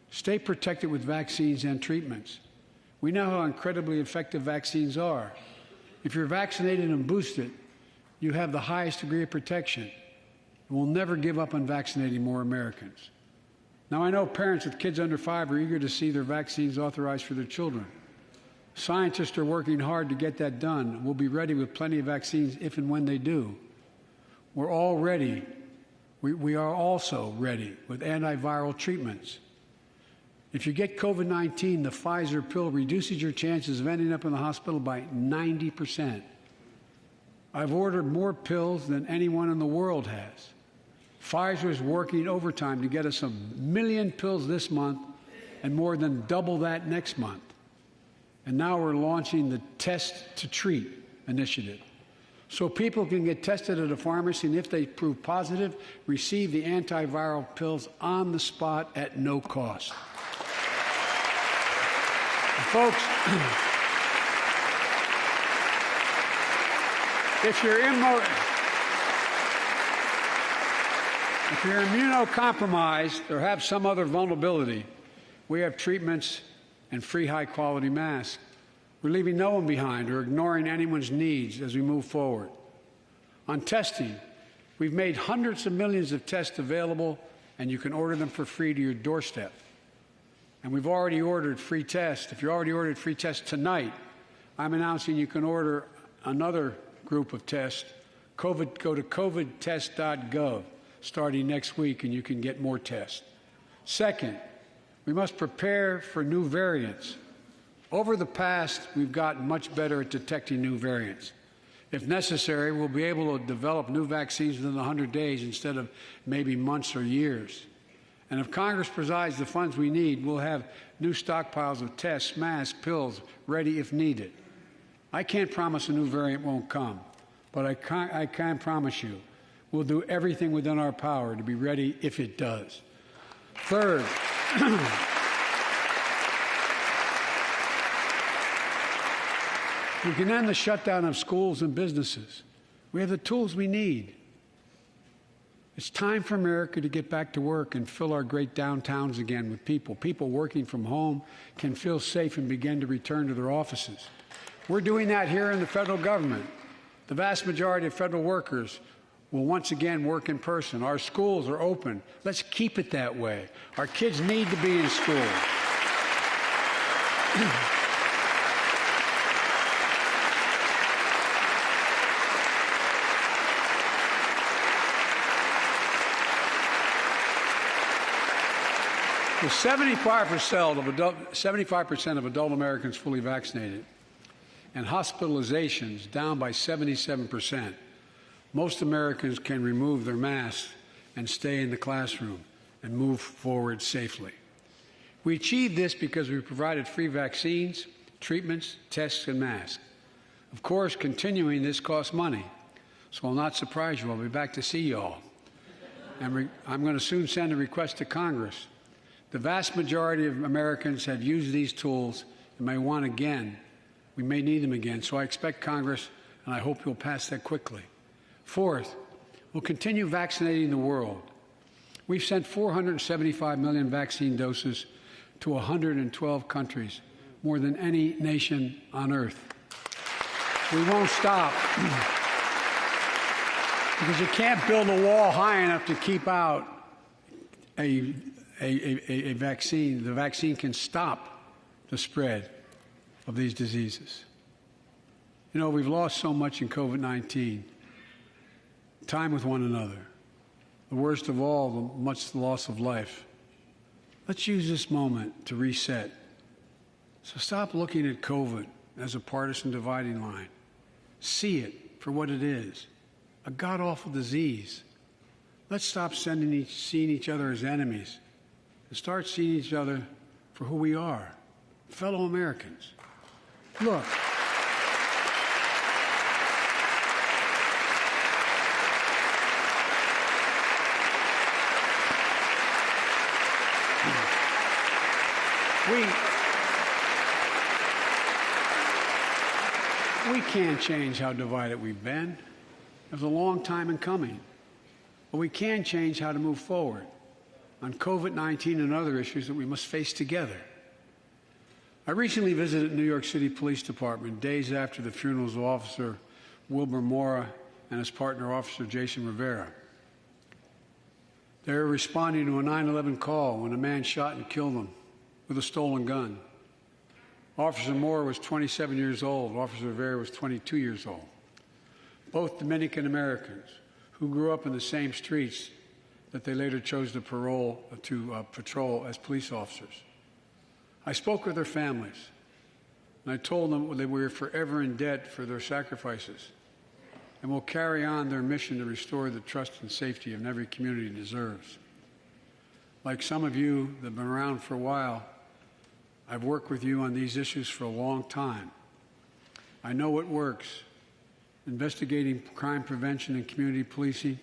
stay protected with vaccines and treatments. We know how incredibly effective vaccines are. If you're vaccinated and boosted, you have the highest degree of protection. We'll never give up on vaccinating more Americans. Now, I know parents with kids under 5 are eager to see their vaccines authorized for their children. Scientists are working hard to get that done. We'll be ready with plenty of vaccines if and when they do. We're all ready. We are also ready with antiviral treatments. If you get COVID-19, the Pfizer pill reduces your chances of ending up in the hospital by 90%. I've ordered more pills than anyone in the world has. Pfizer is working overtime to get us 1 million pills this month and more than double that next month. And now we're launching the Test to Treat initiative, so people can get tested at a pharmacy, and if they prove positive, receive the antiviral pills on the spot at no cost. And folks, if you're immunocompromised or have some other vulnerability, we have treatments and free high-quality masks. We're leaving no one behind or ignoring anyone's needs as we move forward. On testing, we've made hundreds of millions of tests available, and you can order them for free to your doorstep. And we've already ordered free tests. If you already ordered free tests tonight, I'm announcing you can order another group of tests. Go to covidtest.gov starting next week, and you can get more tests. Second, we must prepare for new variants. Over the past, we've gotten much better at detecting new variants. If necessary, we'll be able to develop new vaccines within 100 days instead of maybe months or years. And if Congress provides the funds we need, we'll have new stockpiles of tests, masks, pills ready if needed. I can't promise a new variant won't come, but I can promise you we'll do everything within our power to be ready if it does. Third, we can end the shutdown of schools and businesses. We have the tools we need. It's time for America to get back to work and fill our great downtowns again with people. People working from home can feel safe and begin to return to their offices. We're doing that here in the federal government. The vast majority of federal workers will once again work in person. Our schools are open. Let's keep it that way. Our kids need to be in school. With 75% of adult Americans fully vaccinated and hospitalizations down by 77%, most Americans can remove their masks and stay in the classroom and move forward safely. We achieved this because we provided free vaccines, treatments, tests, and masks. Of course, continuing this costs money, so I'll not surprise you. I'll be back to see you all. And I'm going to soon send a request to Congress. The vast majority of Americans have used these tools and may want again. We may need them again, so I expect Congress, and I hope you'll pass that quickly. Fourth, we'll continue vaccinating the world. We've sent 475 million vaccine doses to 112 countries, more than any nation on earth. We won't stop because you can't build a wall high enough to keep out a vaccine. The vaccine can stop the spread of these diseases. You know, we've lost so much in COVID-19. Time with one another. The worst of all, the loss of life. Let's use this moment to reset. So stop looking at COVID as a partisan dividing line. See it for what it is, a god-awful disease. Let's stop seeing each other as enemies and start seeing each other for who we are, fellow Americans. Look, we can't change how divided we've been. It was a long time in coming. But we can change how to move forward on COVID-19 and other issues that we must face together. I recently visited New York City Police Department days after the funerals of Officer Wilbur Mora and his partner, Officer Jason Rivera. They were responding to a 9/11 call when a man shot and killed them with a stolen gun. Officer Mora was 27 years old. Officer Rivera was 22 years old. Both Dominican Americans who grew up in the same streets that they later chose to patrol as police officers. I spoke with their families, and I told them that we were forever in debt for their sacrifices and will carry on their mission to restore the trust and safety of every community deserves. Like some of you that have been around for a while, I've worked with you on these issues for a long time. I know what works. Investigating crime prevention and community policing,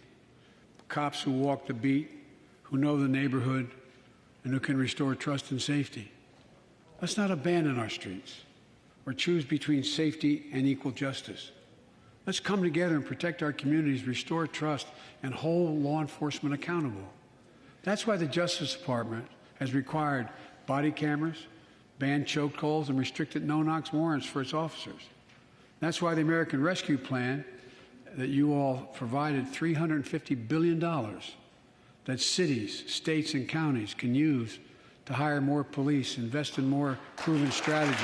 cops who walk the beat, who know the neighborhood, and who can restore trust and safety. Let's not abandon our streets or choose between safety and equal justice. Let's come together and protect our communities, restore trust, and hold law enforcement accountable. That's why the Justice Department has required body cameras, banned chokeholds, and restricted no-knock warrants for its officers. That's why the American Rescue Plan that you all provided $350 billion that cities, states, and counties can use to hire more police, invest in more proven strategies.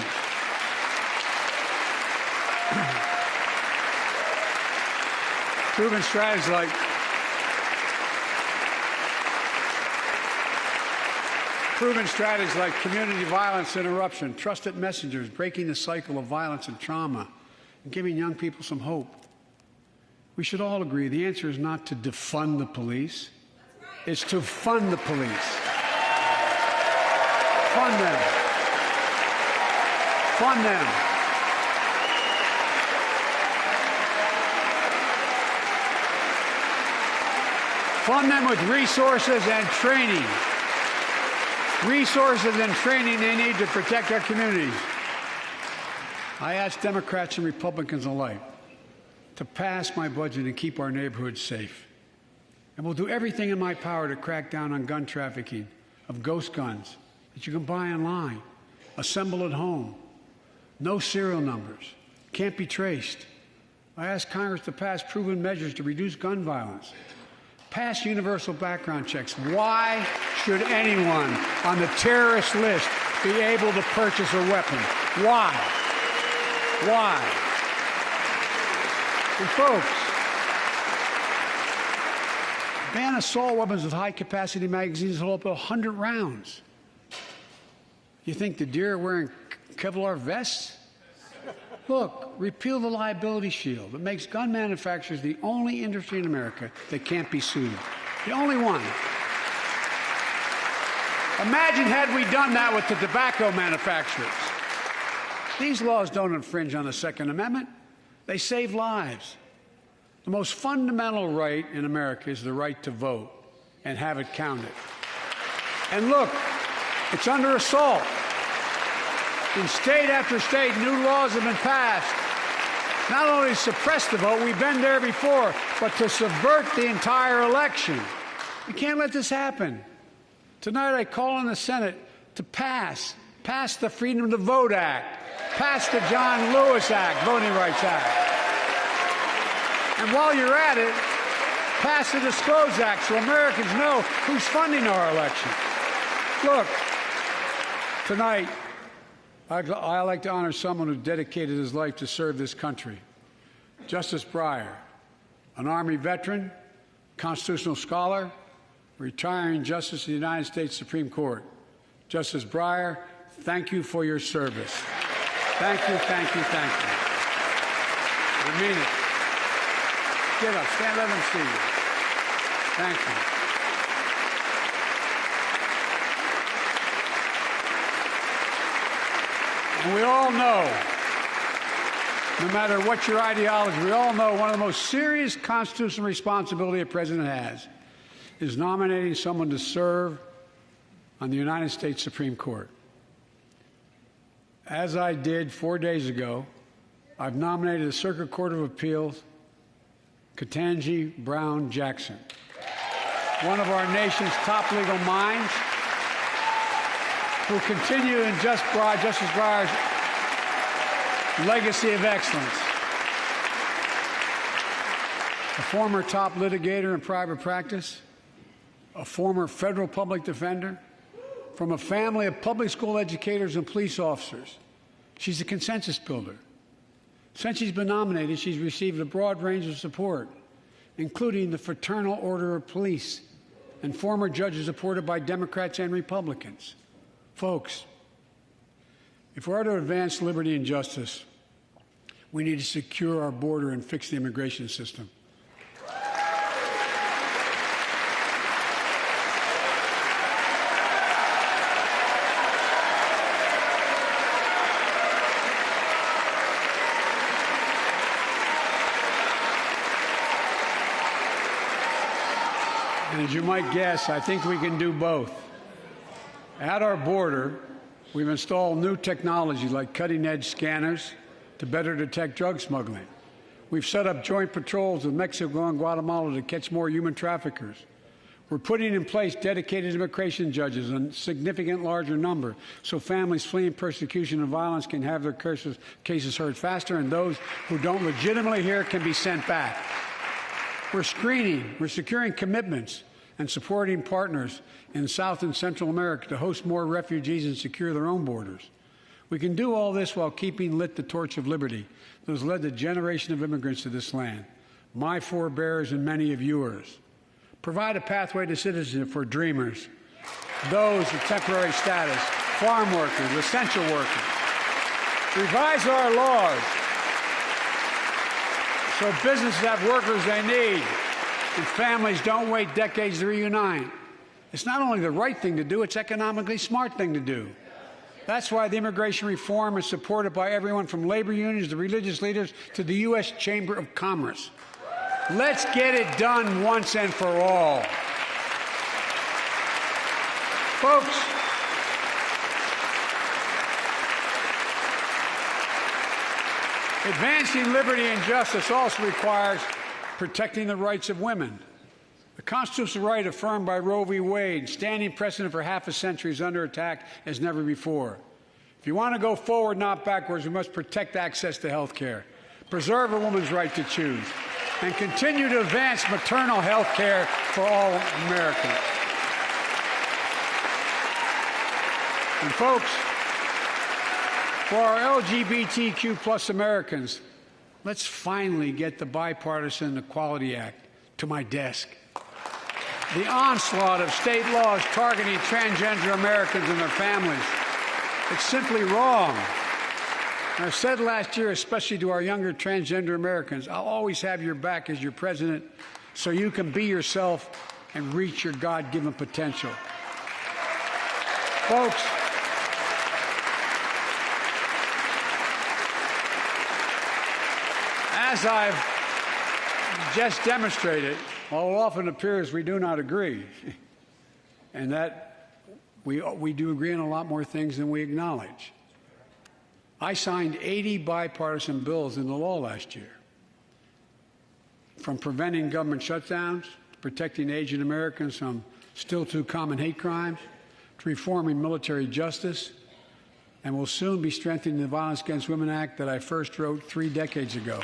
Proven strategies like community violence interruption, trusted messengers, breaking the cycle of violence and trauma, and giving young people some hope. We should all agree the answer is not to defund the police. It's to fund the police. Fund them. Fund them. Fund them with resources and training. Resources and training they need to protect our communities. I ask Democrats and Republicans alike to pass my budget and keep our neighborhoods safe. And we'll do everything in my power to crack down on gun trafficking of ghost guns that you can buy online, assemble at home, no serial numbers, can't be traced. I ask Congress to pass proven measures to reduce gun violence. Pass universal background checks. Why should anyone on the terrorist list be able to purchase a weapon? Why? Why? And folks, ban assault weapons with high-capacity magazines that hold up to 100 rounds. You think the deer are wearing Kevlar vests? Look, repeal the liability shield that makes gun manufacturers the only industry in America that can't be sued. The only one. Imagine had we done that with the tobacco manufacturers. These laws don't infringe on the Second Amendment. They save lives. The most fundamental right in America is the right to vote and have it counted. And look, it's under assault. In state after state, new laws have been passed, not only to suppress the vote, we've been there before, but to subvert the entire election. We can't let this happen. Tonight I call on the Senate to pass the Freedom to Vote Act, pass the John Lewis Act, Voting Rights Act. And while you're at it, pass the Disclose Act so Americans know who's funding our elections. Look, tonight, I'd like to honor someone who dedicated his life to serve this country. Justice Breyer, an Army veteran, constitutional scholar, retiring Justice of the United States Supreme Court. Justice Breyer, thank you for your service. Thank you, thank you, thank you. I mean it. Get up, stand, let them see you. Thank you. And we all know, no matter what your ideology, we all know one of the most serious constitutional responsibility a president has is nominating someone to serve on the United States Supreme Court. As I did 4 days ago, I've nominated the Circuit Court of Appeals, Ketanji Brown Jackson, one of our nation's top legal minds, who will continue in Justice Breyer's legacy of excellence. A former top litigator in private practice, a former federal public defender, from a family of public school educators and police officers. She's a consensus builder. Since she's been nominated, she's received a broad range of support, including the Fraternal Order of Police and former judges supported by Democrats and Republicans. Folks, if we're to advance liberty and justice, we need to secure our border and fix the immigration system. And as you might guess, I think we can do both. At our border, we've installed new technology like cutting-edge scanners to better detect drug smuggling. We've set up joint patrols with Mexico and Guatemala to catch more human traffickers. We're putting in place dedicated immigration judges in a significant larger number so families fleeing persecution and violence can have their cases heard faster, and those who don't legitimately hear can be sent back. We're screening, we're securing commitments and supporting partners in South and Central America to host more refugees and secure their own borders. We can do all this while keeping lit the torch of liberty that has led a generation of immigrants to this land, my forebears and many of yours. Provide a pathway to citizenship for dreamers, those with temporary status, farm workers, essential workers. Revise our laws so businesses have workers they need and families don't wait decades to reunite. It's not only the right thing to do, it's economically smart thing to do. That's why the immigration reform is supported by everyone from labor unions to religious leaders to the U.S. Chamber of Commerce. Let's get it done once and for all. Folks, advancing liberty and justice also requires protecting the rights of women. The constitutional right affirmed by Roe v. Wade, standing precedent for half a century, is under attack as never before. If you want to go forward, not backwards, we must protect access to health care, preserve a woman's right to choose, and continue to advance maternal health care for all Americans. And folks, for our LGBTQ plus Americans, let's finally get the Bipartisan Equality Act to my desk. The onslaught of state laws targeting transgender Americans and their families, it's simply wrong. And I said last year, especially to our younger transgender Americans, I'll always have your back as your president so you can be yourself and reach your God-given potential. Folks, as I've just demonstrated, while it often appears we do not agree, and that we do agree on a lot more things than we acknowledge. I signed 80 bipartisan bills into law last year, from preventing government shutdowns, to protecting Asian Americans from still too common hate crimes, to reforming military justice, and will soon be strengthening the Violence Against Women Act that I first wrote 3 decades ago.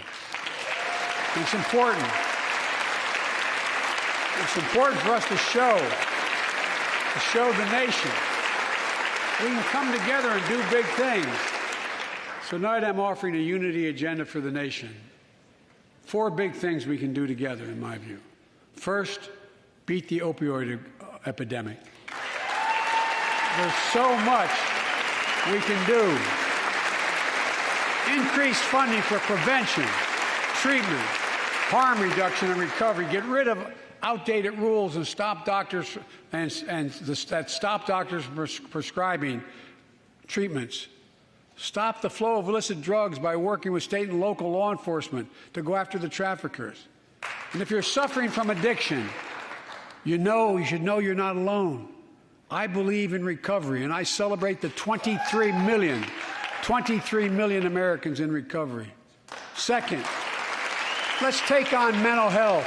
And it's important. It's important for us to show the nation we can come together and do big things. So tonight I'm offering a unity agenda for the nation. 4 big things we can do together, in my view. First, beat the opioid epidemic. There's so much we can do. Increase funding for prevention, treatment, harm reduction, and recovery. Get rid of outdated rules and stop doctors stop doctors prescribing treatments. Stop the flow of illicit drugs by working with state and local law enforcement to go after the traffickers. And if you're suffering from addiction, you should know you're not alone. I believe in recovery, and I celebrate the 23 million Americans in recovery. Second, let's take on mental health,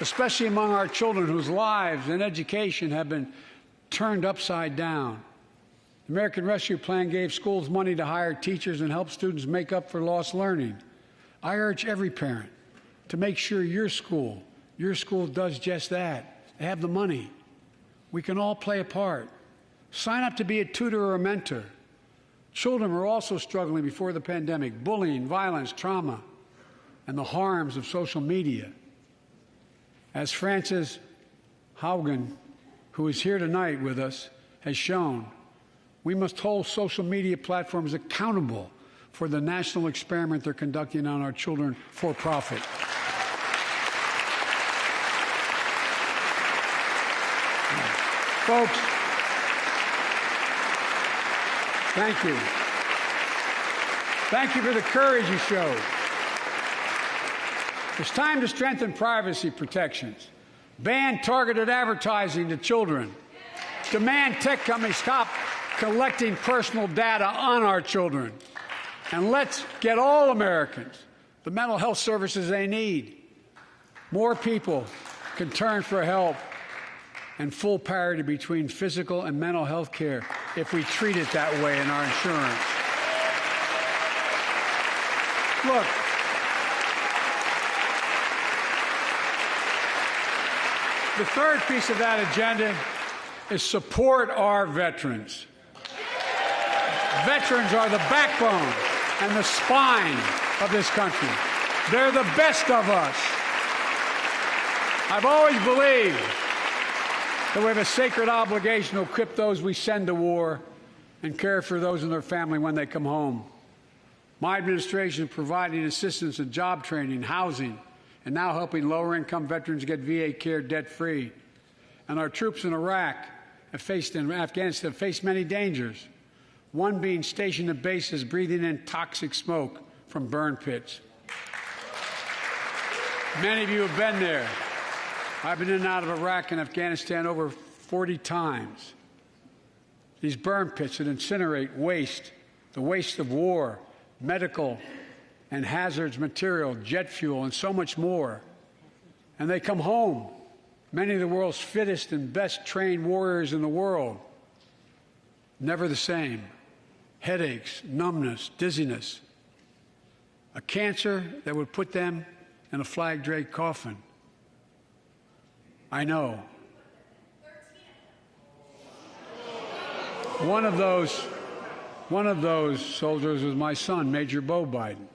especially among our children whose lives and education have been turned upside down. The American Rescue Plan gave schools money to hire teachers and help students make up for lost learning. I urge every parent to make sure your school does just that. They have the money. We can all play a part. Sign up to be a tutor or a mentor. Children were also struggling before the pandemic: bullying, violence, trauma, and the harms of social media. As Frances Haugen, who is here tonight with us, has shown, we must hold social media platforms accountable for the national experiment they're conducting on our children for profit. Folks, thank you. Thank you for the courage you showed. It's time to strengthen privacy protections. ban targeted advertising to children, demand tech companies stop collecting personal data on our children, and let's get all Americans the mental health services they need. More people can turn for help, and full parity between physical and mental health care if we treat it that way in our insurance. Look, the third piece of that agenda is support our veterans. Veterans are the backbone and the spine of this country. They're the best of us. I've always believed that we have a sacred obligation to equip those we send to war and care for those in their family when they come home. My administration is providing assistance in job training, housing, and now helping lower-income veterans get VA care debt-free. And our troops in Iraq and Afghanistan have faced many dangers, one being stationed at bases breathing in toxic smoke from burn pits. Many of you have been there. I've been in and out of Iraq and Afghanistan over 40 times. These burn pits that incinerate waste, the waste of war, medical and hazardous material, jet fuel, and so much more. And they come home, many of the world's fittest and best trained warriors in the world. Never the same. Headaches, numbness, dizziness. A cancer that would put them in a flag-draped coffin. I know. One of those soldiers was my son, Major Bo Biden.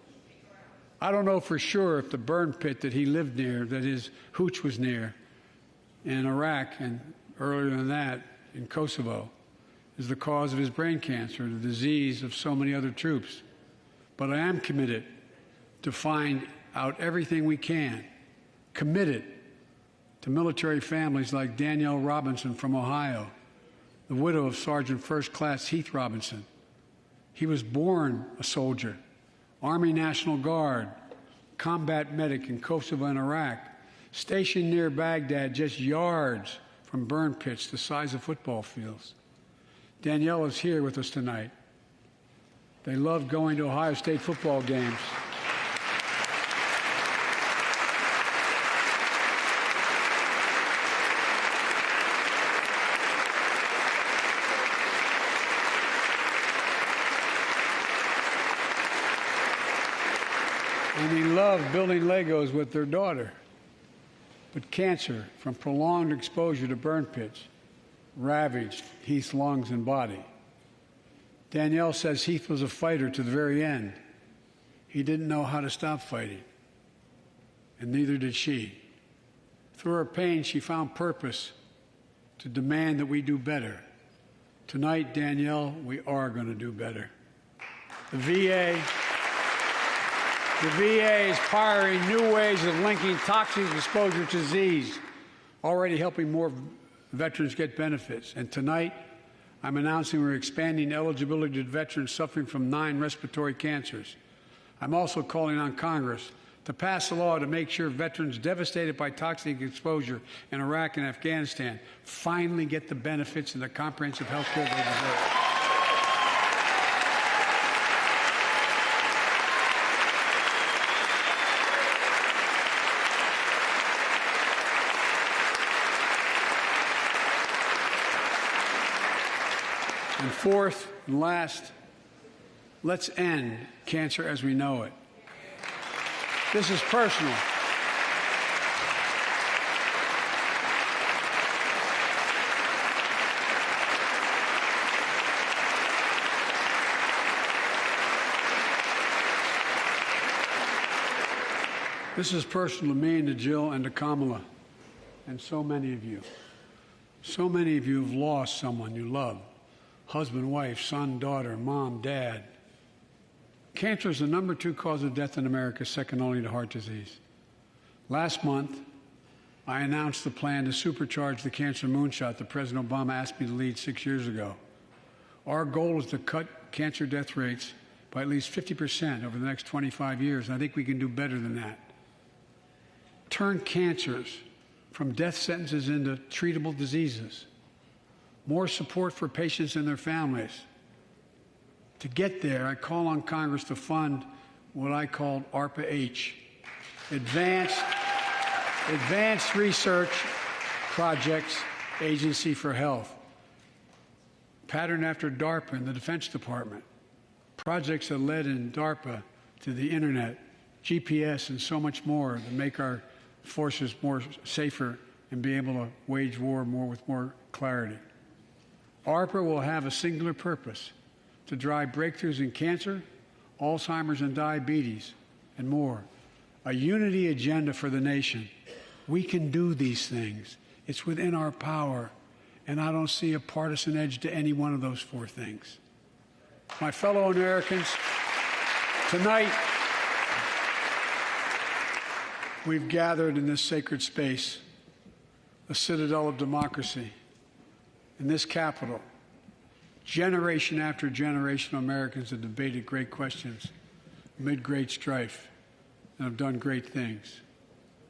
I don't know for sure if the burn pit that he lived near, that his hooch was near, in Iraq and earlier than that in Kosovo, is the cause of his brain cancer, the disease of so many other troops. But I am committed to find out everything we can, committed to military families like Danielle Robinson from Ohio, the widow of Sergeant First Class Heath Robinson. He was born a soldier, Army National Guard, combat medic in Kosovo and Iraq, stationed near Baghdad, just yards from burn pits the size of football fields. Danielle is here with us tonight. They loved going to Ohio State football games. And he loved building Legos with their daughter. But cancer from prolonged exposure to burn pits ravaged Heath's lungs and body. Danielle says Heath was a fighter to the very end. He didn't know how to stop fighting, and neither did she. Through her pain, she found purpose to demand that we do better. Tonight, Danielle, we are going to do better. The VA is pioneering new ways of linking toxic exposure to disease, already helping more veterans get benefits. And tonight, I'm announcing we're expanding eligibility to veterans suffering from 9 respiratory cancers. I'm also calling on Congress to pass a law to make sure veterans devastated by toxic exposure in Iraq and Afghanistan finally get the benefits and the comprehensive health care they deserve. And fourth and last, let's end cancer as we know it. This is personal. This is personal to me and to Jill and to Kamala and so many of you. So many of you have lost someone you love. Husband, wife, son, daughter, mom, dad. Cancer is the number 2 cause of death in America, second only to heart disease. Last month, I announced the plan to supercharge the cancer moonshot that President Obama asked me to lead 6 years ago. Our goal is to cut cancer death rates by at least 50% over the next 25 years, and I think we can do better than that. Turn cancers from death sentences into treatable diseases, more support for patients and their families. To get there, I call on Congress to fund what I called ARPA-H, Advanced Research Projects Agency for Health, patterned after DARPA and the Defense Department. Projects that led in DARPA to the internet, GPS, and so much more to make our forces more safer and be able to wage war with more clarity. ARPA will have a singular purpose: to drive breakthroughs in cancer, Alzheimer's and diabetes, and more. A unity agenda for the nation. We can do these things. It's within our power, and I don't see a partisan edge to any one of those four things. My fellow Americans, tonight we've gathered in this sacred space, a citadel of democracy, in this Capitol. Generation after generation of Americans have debated great questions amid great strife and have done great things.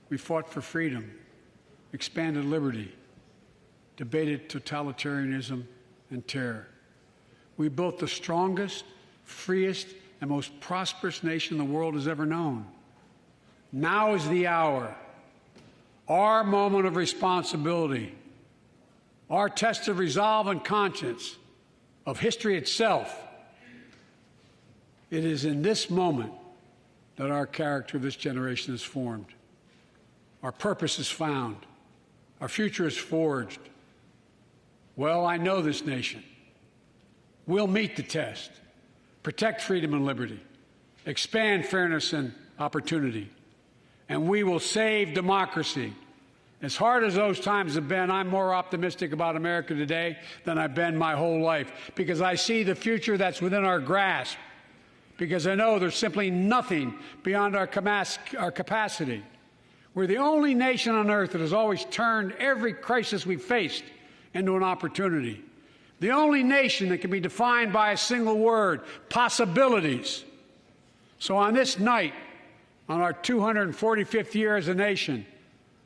We fought for freedom, expanded liberty, debated totalitarianism and terror. We built the strongest, freest, and most prosperous nation the world has ever known. Now is the hour, our moment of responsibility, our test of resolve and conscience, of history itself. It is in this moment that our character of this generation is formed. Our purpose is found. Our future is forged. Well, I know this nation. We'll meet the test, protect freedom and liberty, expand fairness and opportunity, and we will save democracy. As hard as those times have been, I'm more optimistic about America today than I've been my whole life, because I see the future that's within our grasp, because I know there's simply nothing beyond our capacity. We're the only nation on earth that has always turned every crisis we've faced into an opportunity. The only nation that can be defined by a single word: possibilities. So on this night, on our 245th year as a nation,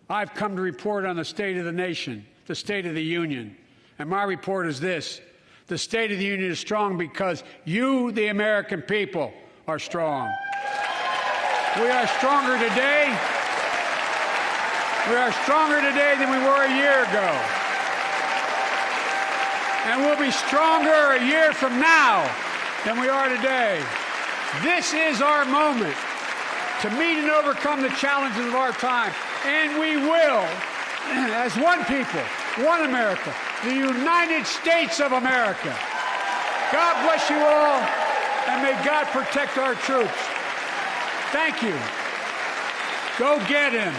I've come to report on the state of the nation, the State of the Union. And my report is this: the State of the Union is strong because you, the American people, are strong. We are stronger today. We are stronger today than we were a year ago. And we'll be stronger a year from now than we are today. This is our moment to meet and overcome the challenges of our time. And we will, as one people, one America, the United States of America. God bless you all, and may God protect our troops. Thank you. Go get him.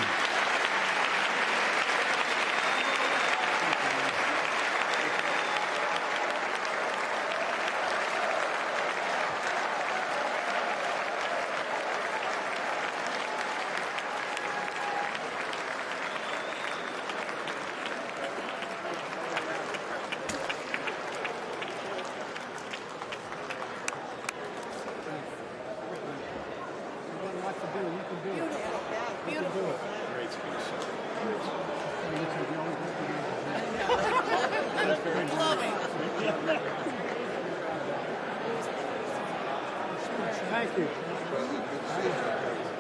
Thank you.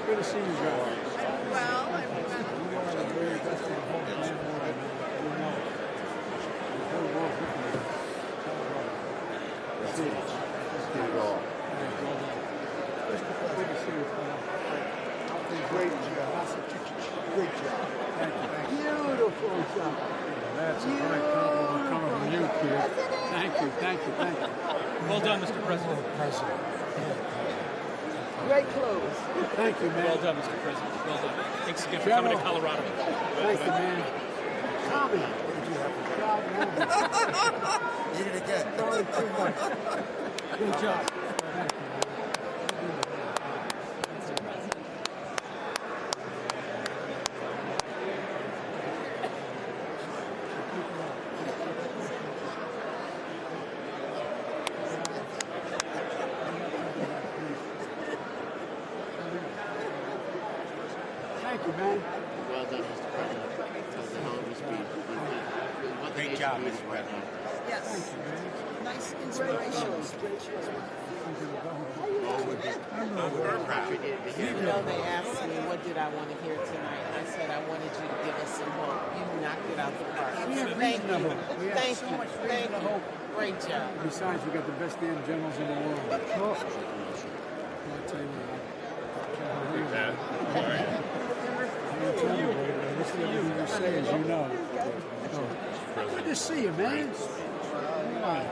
Good to see you guys. Well, You are the very best of the whole planet. You know it. The whole world with you. See you. See you all. Good to see you. Great job. Great job. Thank you. Beautiful job. That's a great compliment coming from you, kid. Thank you. Thank you. Thank you. Well done, Mr. President. Great clothes. Thank you, man. Well done, Mr. President. Well done. Thanks again for coming to Colorado. Thank you, man. Tommy. Did it again. Good job. Thank you, man. Well done, Mr. President. job, Mr. President. Yes. Nice inspirational speech. Even though they asked me what did I want to hear tonight, I said I wanted you to give us some hope. You knocked it out the park. We have Thank reason to you. hope. We have Thank so you. much reason Thank to you. hope. Great job. Besides, we got the best damn generals in the world. I'll tell you what. Listen to everything you say, as you know. Good to see you, man. Come on.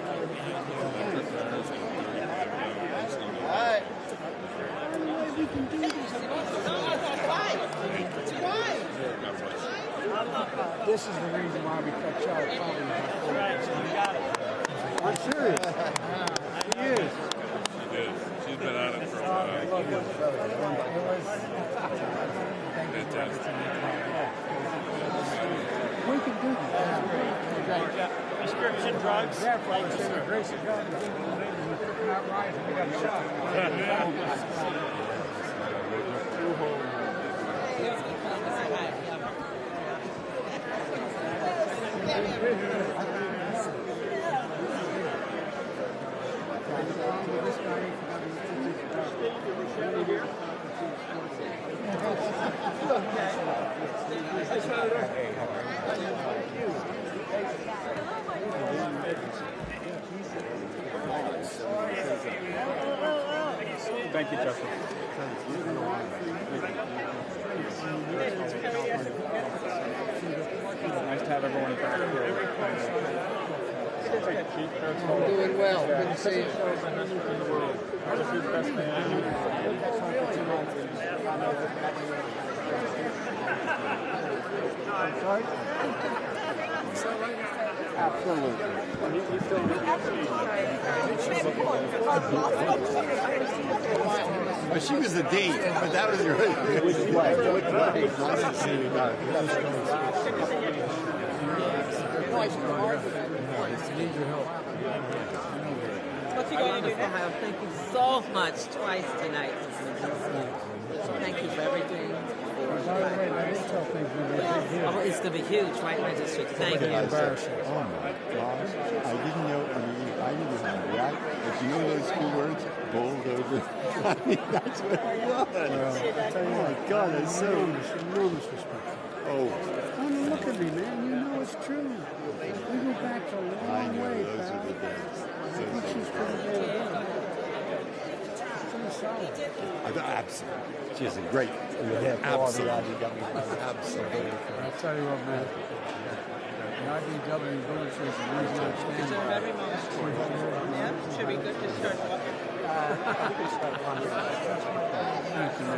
We can do this. This is the reason why we cut Charles Poverty. I'm serious. He is. She's been on it for a while. We can do this. Prescription drugs. Yeah, for the grace of God, we're cooking out rice and we got a shot. Thank you, Justin. Nice to have everyone back here. I'm doing well. Good to see you. Sorry? Absolutely. But she was the date, but that was really. Which way? Need your help. What you going to do now? Thank you so much twice tonight. Thank you for everything. Oh, it's going to be huge, right, my district. Thank you. Oh my gosh. I didn't know, I knew this one, right? But you know those two words? Bulldozer. I mean, that's what it was. Oh my God, that's so. Enormous respect. Oh. I mean, look at me, man. You know it's true. We go back a I long know, way, those pal. are the days. I think she's pretty good. Pretty solid. Absolutely. She is a great. Absolutely. Absolutely. I'll tell you what, man. The IBW voters is the reason I'm standing by. Yeah, should be good to start walking. Thank you, man.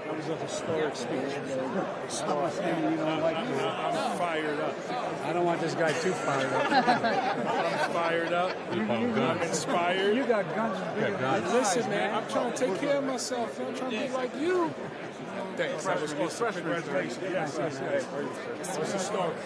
That was a historic speech. You don't like me. I'm fired up. I don't want this guy too fired up. I'm fired up. I'm inspired. You got guns as big as my Listen, eyes, man, I'm trying to take care of myself. I'm trying to be like you. Thanks. That was awesome. Congratulations. Yes, yes, yes. It was historic.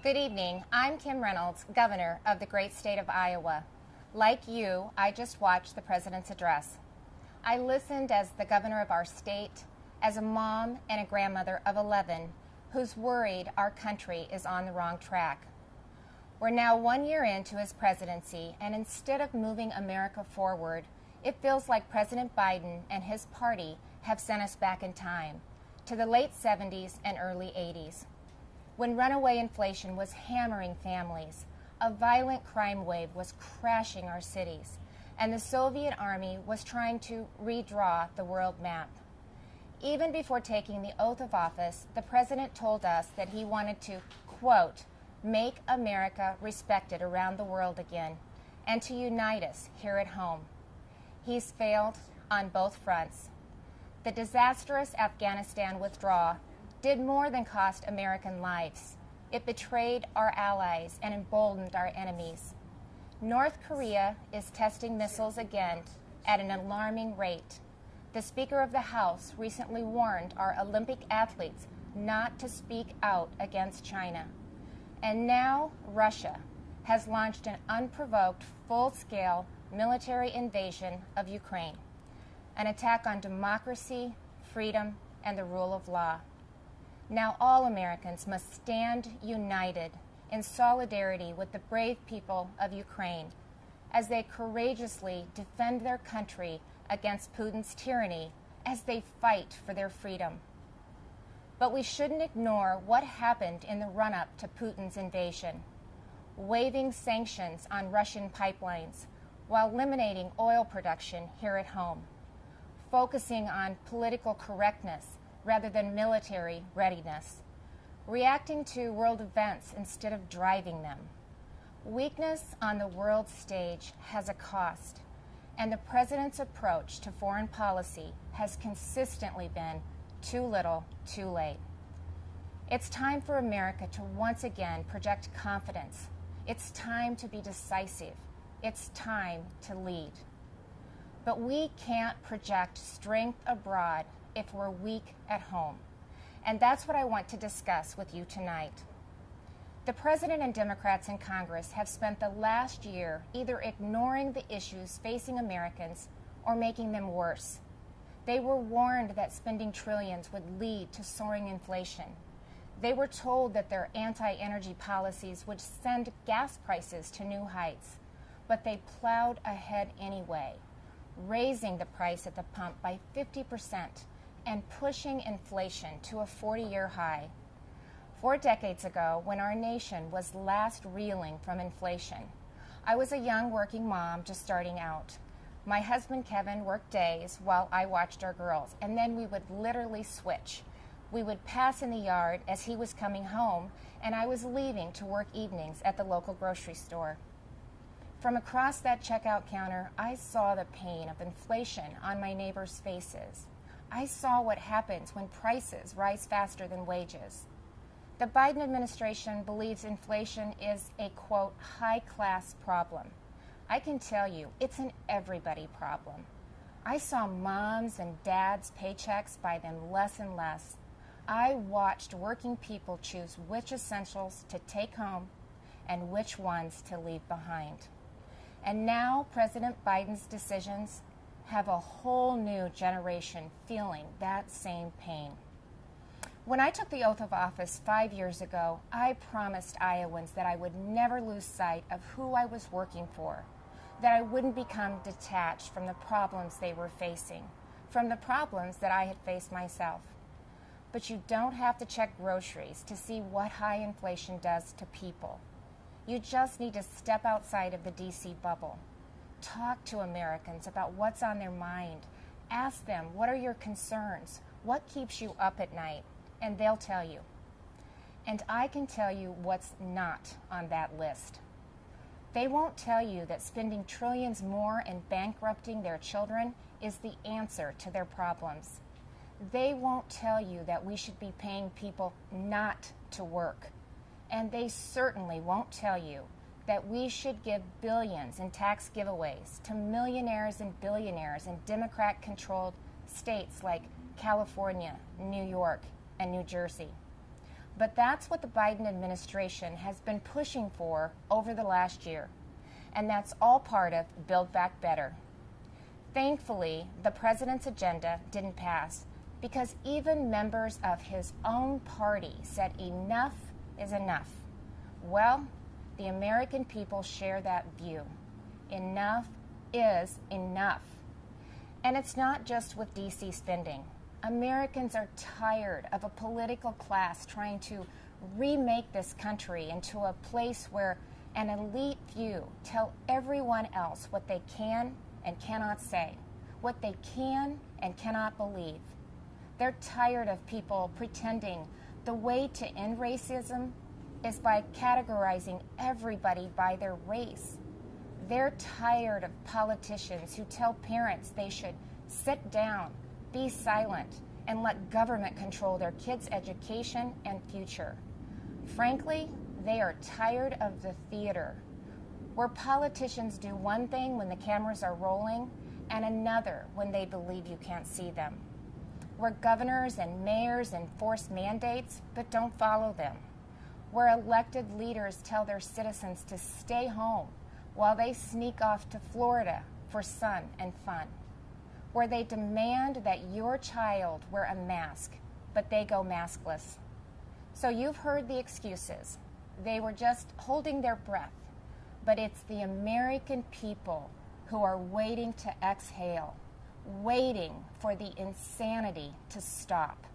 Good evening. I'm Kim Reynolds, Governor of the great state of Iowa. Like you, I just watched the President's address. I listened as the governor of our state, as a mom and a grandmother of 11 who's worried our country is on the wrong track. We're now 1 year into his presidency, and instead of moving America forward, it feels like President Biden and his party have sent us back in time to the late 70s and early 80s, when runaway inflation was hammering families, a violent crime wave was crashing our cities, and the Soviet Army was trying to redraw the world map. Even before taking the oath of office, the president told us that he wanted to, quote, make America respected around the world again, and to unite us here at home. He's failed on both fronts. The disastrous Afghanistan withdrawal did more than cost American lives. It betrayed our allies and emboldened our enemies. North Korea is testing missiles again at an alarming rate. The Speaker of the House recently warned our Olympic athletes not to speak out against China. And now Russia has launched an unprovoked, full-scale military invasion of Ukraine, an attack on democracy, freedom, and the rule of law. Now all Americans must stand united in solidarity with the brave people of Ukraine as they courageously defend their country against Putin's tyranny as they fight for their freedom. But we shouldn't ignore what happened in the run-up to Putin's invasion, waiving sanctions on Russian pipelines while eliminating oil production here at home, focusing on political correctness rather than military readiness, reacting to world events instead of driving them. Weakness on the world stage has a cost, and the president's approach to foreign policy has consistently been too little, too late. It's time for America to once again project confidence. It's time to be decisive. It's time to lead. But we can't project strength abroad if we're weak at home. And that's what I want to discuss with you tonight. The President and Democrats in Congress have spent the last year either ignoring the issues facing Americans or making them worse. They were warned that spending trillions would lead to soaring inflation. They were told that their anti-energy policies would send gas prices to new heights, but they plowed ahead anyway, raising the price at the pump by 50% and pushing inflation to a 40-year high. 4 decades ago, when our nation was last reeling from inflation, I was a young working mom just starting out. My husband, Kevin, worked days while I watched our girls, and then we would literally switch. We would pass in the yard as he was coming home, and I was leaving to work evenings at the local grocery store. From across that checkout counter, I saw the pain of inflation on my neighbors' faces. I saw what happens when prices rise faster than wages. The Biden administration believes inflation is a, quote, high-class problem. I can tell you, it's an everybody problem. I saw moms and dads' paychecks buy them less and less. I watched working people choose which essentials to take home and which ones to leave behind. And now President Biden's decisions have a whole new generation feeling that same pain. When I took the oath of office 5 years ago, I promised Iowans that I would never lose sight of who I was working for, that I wouldn't become detached from the problems they were facing, from the problems that I had faced myself. But you don't have to check groceries to see what high inflation does to people. You just need to step outside of the D.C. bubble. Talk to Americans about what's on their mind. Ask them, what are your concerns? What keeps you up at night? And they'll tell you. And I can tell you what's not on that list. They won't tell you that spending trillions more and bankrupting their children is the answer to their problems. They won't tell you that we should be paying people not to work. And they certainly won't tell you that we should give billions in tax giveaways to millionaires and billionaires in Democrat-controlled states like California, New York, and New Jersey. But that's what the Biden administration has been pushing for over the last year. And that's all part of Build Back Better. Thankfully, the president's agenda didn't pass because even members of his own party said enough is enough. Well, the American people share that view. Enough is enough. And it's not just with D.C. spending. Americans are tired of a political class trying to remake this country into a place where an elite few tell everyone else what they can and cannot say, what they can and cannot believe. They're tired of people pretending the way to end racism is by categorizing everybody by their race. They're tired of politicians who tell parents they should sit down, be silent, and let government control their kids' education and future. Frankly, they are tired of the theater, where politicians do one thing when the cameras are rolling and another when they believe you can't see them, where governors and mayors enforce mandates but don't follow them, where elected leaders tell their citizens to stay home while they sneak off to Florida for sun and fun, where they demand that your child wear a mask, but they go maskless. So you've heard the excuses. They were just holding their breath. But it's the American people who are waiting to exhale, waiting for the insanity to stop.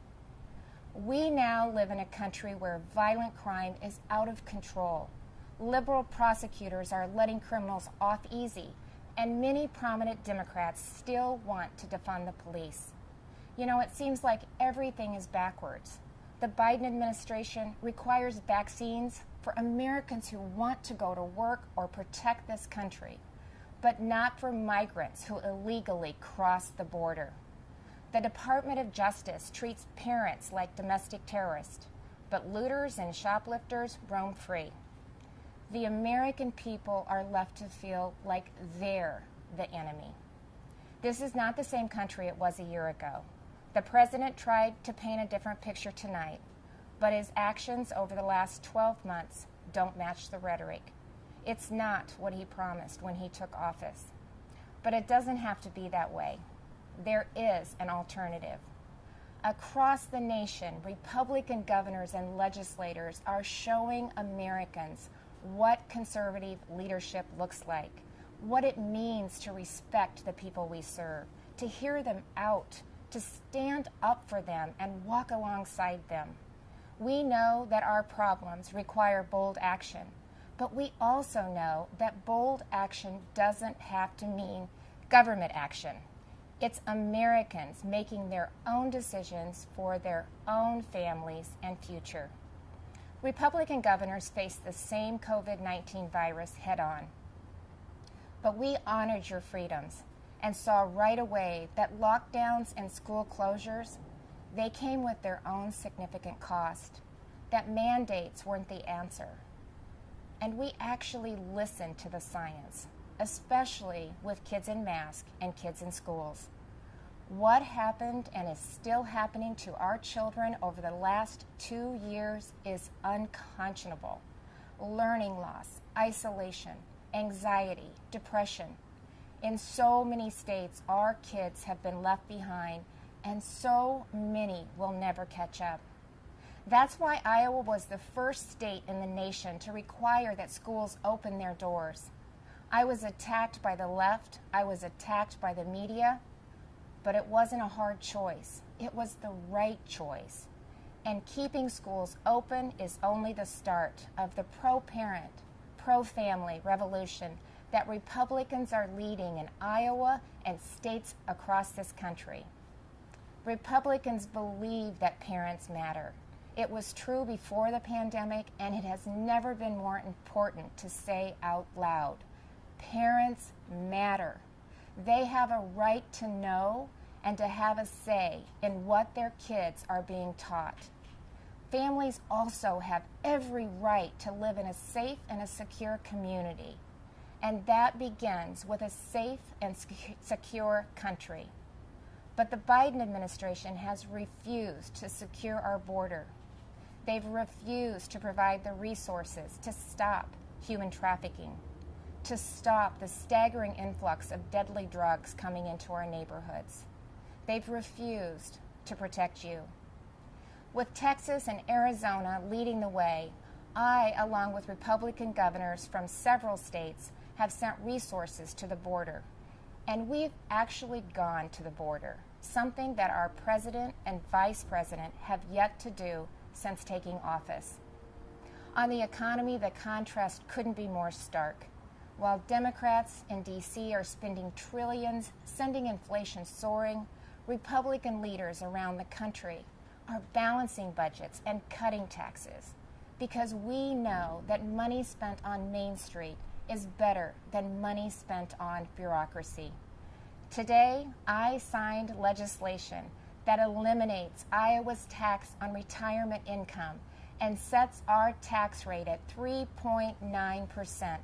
We now live in a country where violent crime is out of control. Liberal prosecutors are letting criminals off easy, and many prominent Democrats still want to defund the police. You know, it seems like everything is backwards. The Biden administration requires vaccines for Americans who want to go to work or protect this country, but not for migrants who illegally cross the border. The Department of Justice treats parents like domestic terrorists, but looters and shoplifters roam free. The American people are left to feel like they're the enemy. This is not the same country it was a year ago. The president tried to paint a different picture tonight, but his actions over the last 12 months don't match the rhetoric. It's not what he promised when he took office. But it doesn't have to be that way. There is an alternative. Across the nation, Republican governors and legislators are showing Americans what conservative leadership looks like, what it means to respect the people we serve, to hear them out, to stand up for them and walk alongside them. We know that our problems require bold action, but we also know that bold action doesn't have to mean government action. It's Americans making their own decisions for their own families and future. Republican governors face the same COVID-19 virus head-on. But we honored your freedoms and saw right away that lockdowns and school closures, they came with their own significant cost, that mandates weren't the answer. And we actually listened to the science, especially with kids in masks and kids in schools. What happened and is still happening to our children over the last 2 years is unconscionable. Learning loss, isolation, anxiety, depression. In so many states, our kids have been left behind, and so many will never catch up. That's why Iowa was the first state in the nation to require that schools open their doors. I was attacked by the left, I was attacked by the media, but it wasn't a hard choice. It was the right choice. And keeping schools open is only the start of the pro-parent, pro-family revolution that Republicans are leading in Iowa and states across this country. Republicans believe that parents matter. It was true before the pandemic, and it has never been more important to say out loud. Parents matter. They have a right to know and to have a say in what their kids are being taught. Families also have every right to live in a safe and a secure community, and that begins with a safe and secure country. But the Biden administration has refused to secure our border. They've refused to provide the resources to stop human trafficking, to stop the staggering influx of deadly drugs coming into our neighborhoods. They've refused to protect you. With Texas and Arizona leading the way, I, along with Republican governors from several states, have sent resources to the border. And we've actually gone to the border, something that our president and vice president have yet to do since taking office. On the economy, the contrast couldn't be more stark. While Democrats in D.C. are spending trillions, sending inflation soaring, Republican leaders around the country are balancing budgets and cutting taxes, because we know that money spent on Main Street is better than money spent on bureaucracy. Today, I signed legislation that eliminates Iowa's tax on retirement income and sets our tax rate at 3.9%.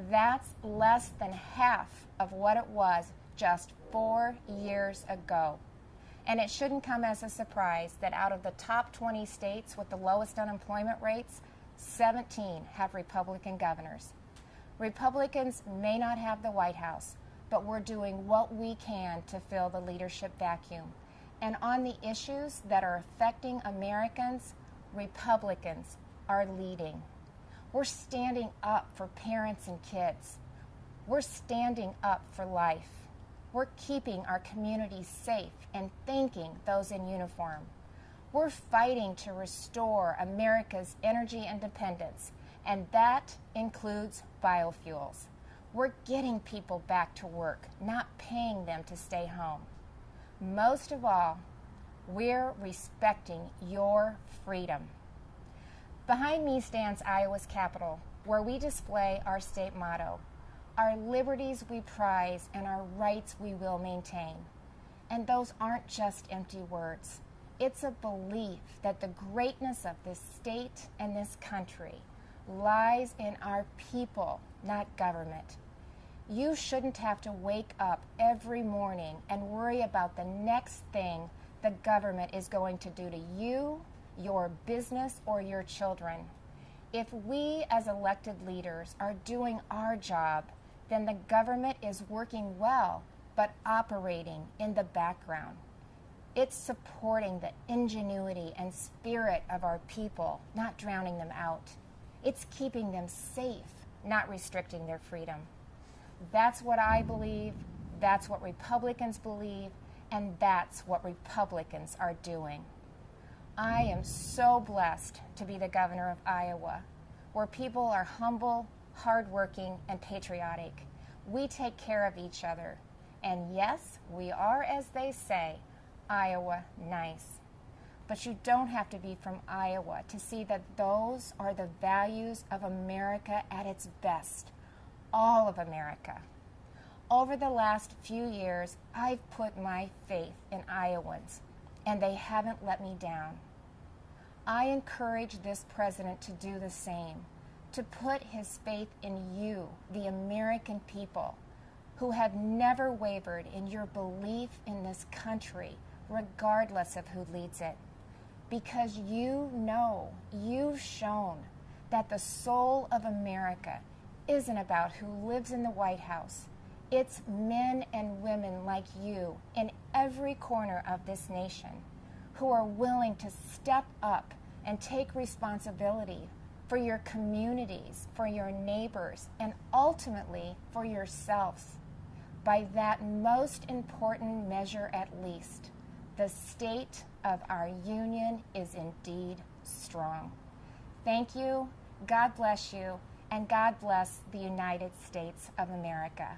That's less than half of what it was just 4 years ago. And it shouldn't come as a surprise that out of the top 20 states with the lowest unemployment rates, 17 have Republican governors. Republicans may not have the White House, but we're doing what we can to fill the leadership vacuum. And on the issues that are affecting Americans, Republicans are leading. We're standing up for parents and kids. We're standing up for life. We're keeping our communities safe and thanking those in uniform. We're fighting to restore America's energy independence, and that includes biofuels. We're getting people back to work, not paying them to stay home. Most of all, we're respecting your freedom. Behind me stands Iowa's Capitol, where we display our state motto, our liberties we prize and our rights we will maintain. And those aren't just empty words. It's a belief that the greatness of this state and this country lies in our people, not government. You shouldn't have to wake up every morning and worry about the next thing the government is going to do to you, your business, or your children. If we as elected leaders are doing our job, then the government is working well, but operating in the background. It's supporting the ingenuity and spirit of our people, not drowning them out. It's keeping them safe, not restricting their freedom. That's what I believe, that's what Republicans believe, and that's what Republicans are doing. I am so blessed to be the governor of Iowa, where people are humble, hardworking, and patriotic. We take care of each other. And yes, we are, as they say, Iowa nice. But you don't have to be from Iowa to see that those are the values of America at its best, all of America. Over the last few years, I've put my faith in Iowans, and they haven't let me down. I encourage this president to do the same, to put his faith in you, the American people, who have never wavered in your belief in this country, regardless of who leads it. Because you know, you've shown that the soul of America isn't about who lives in the White House. It's men and women like you in every corner of this nation who are willing to step up and take responsibility for your communities, for your neighbors, and ultimately for yourselves. By that most important measure at least, the state of our union is indeed strong. Thank you, God bless you, and God bless the United States of America.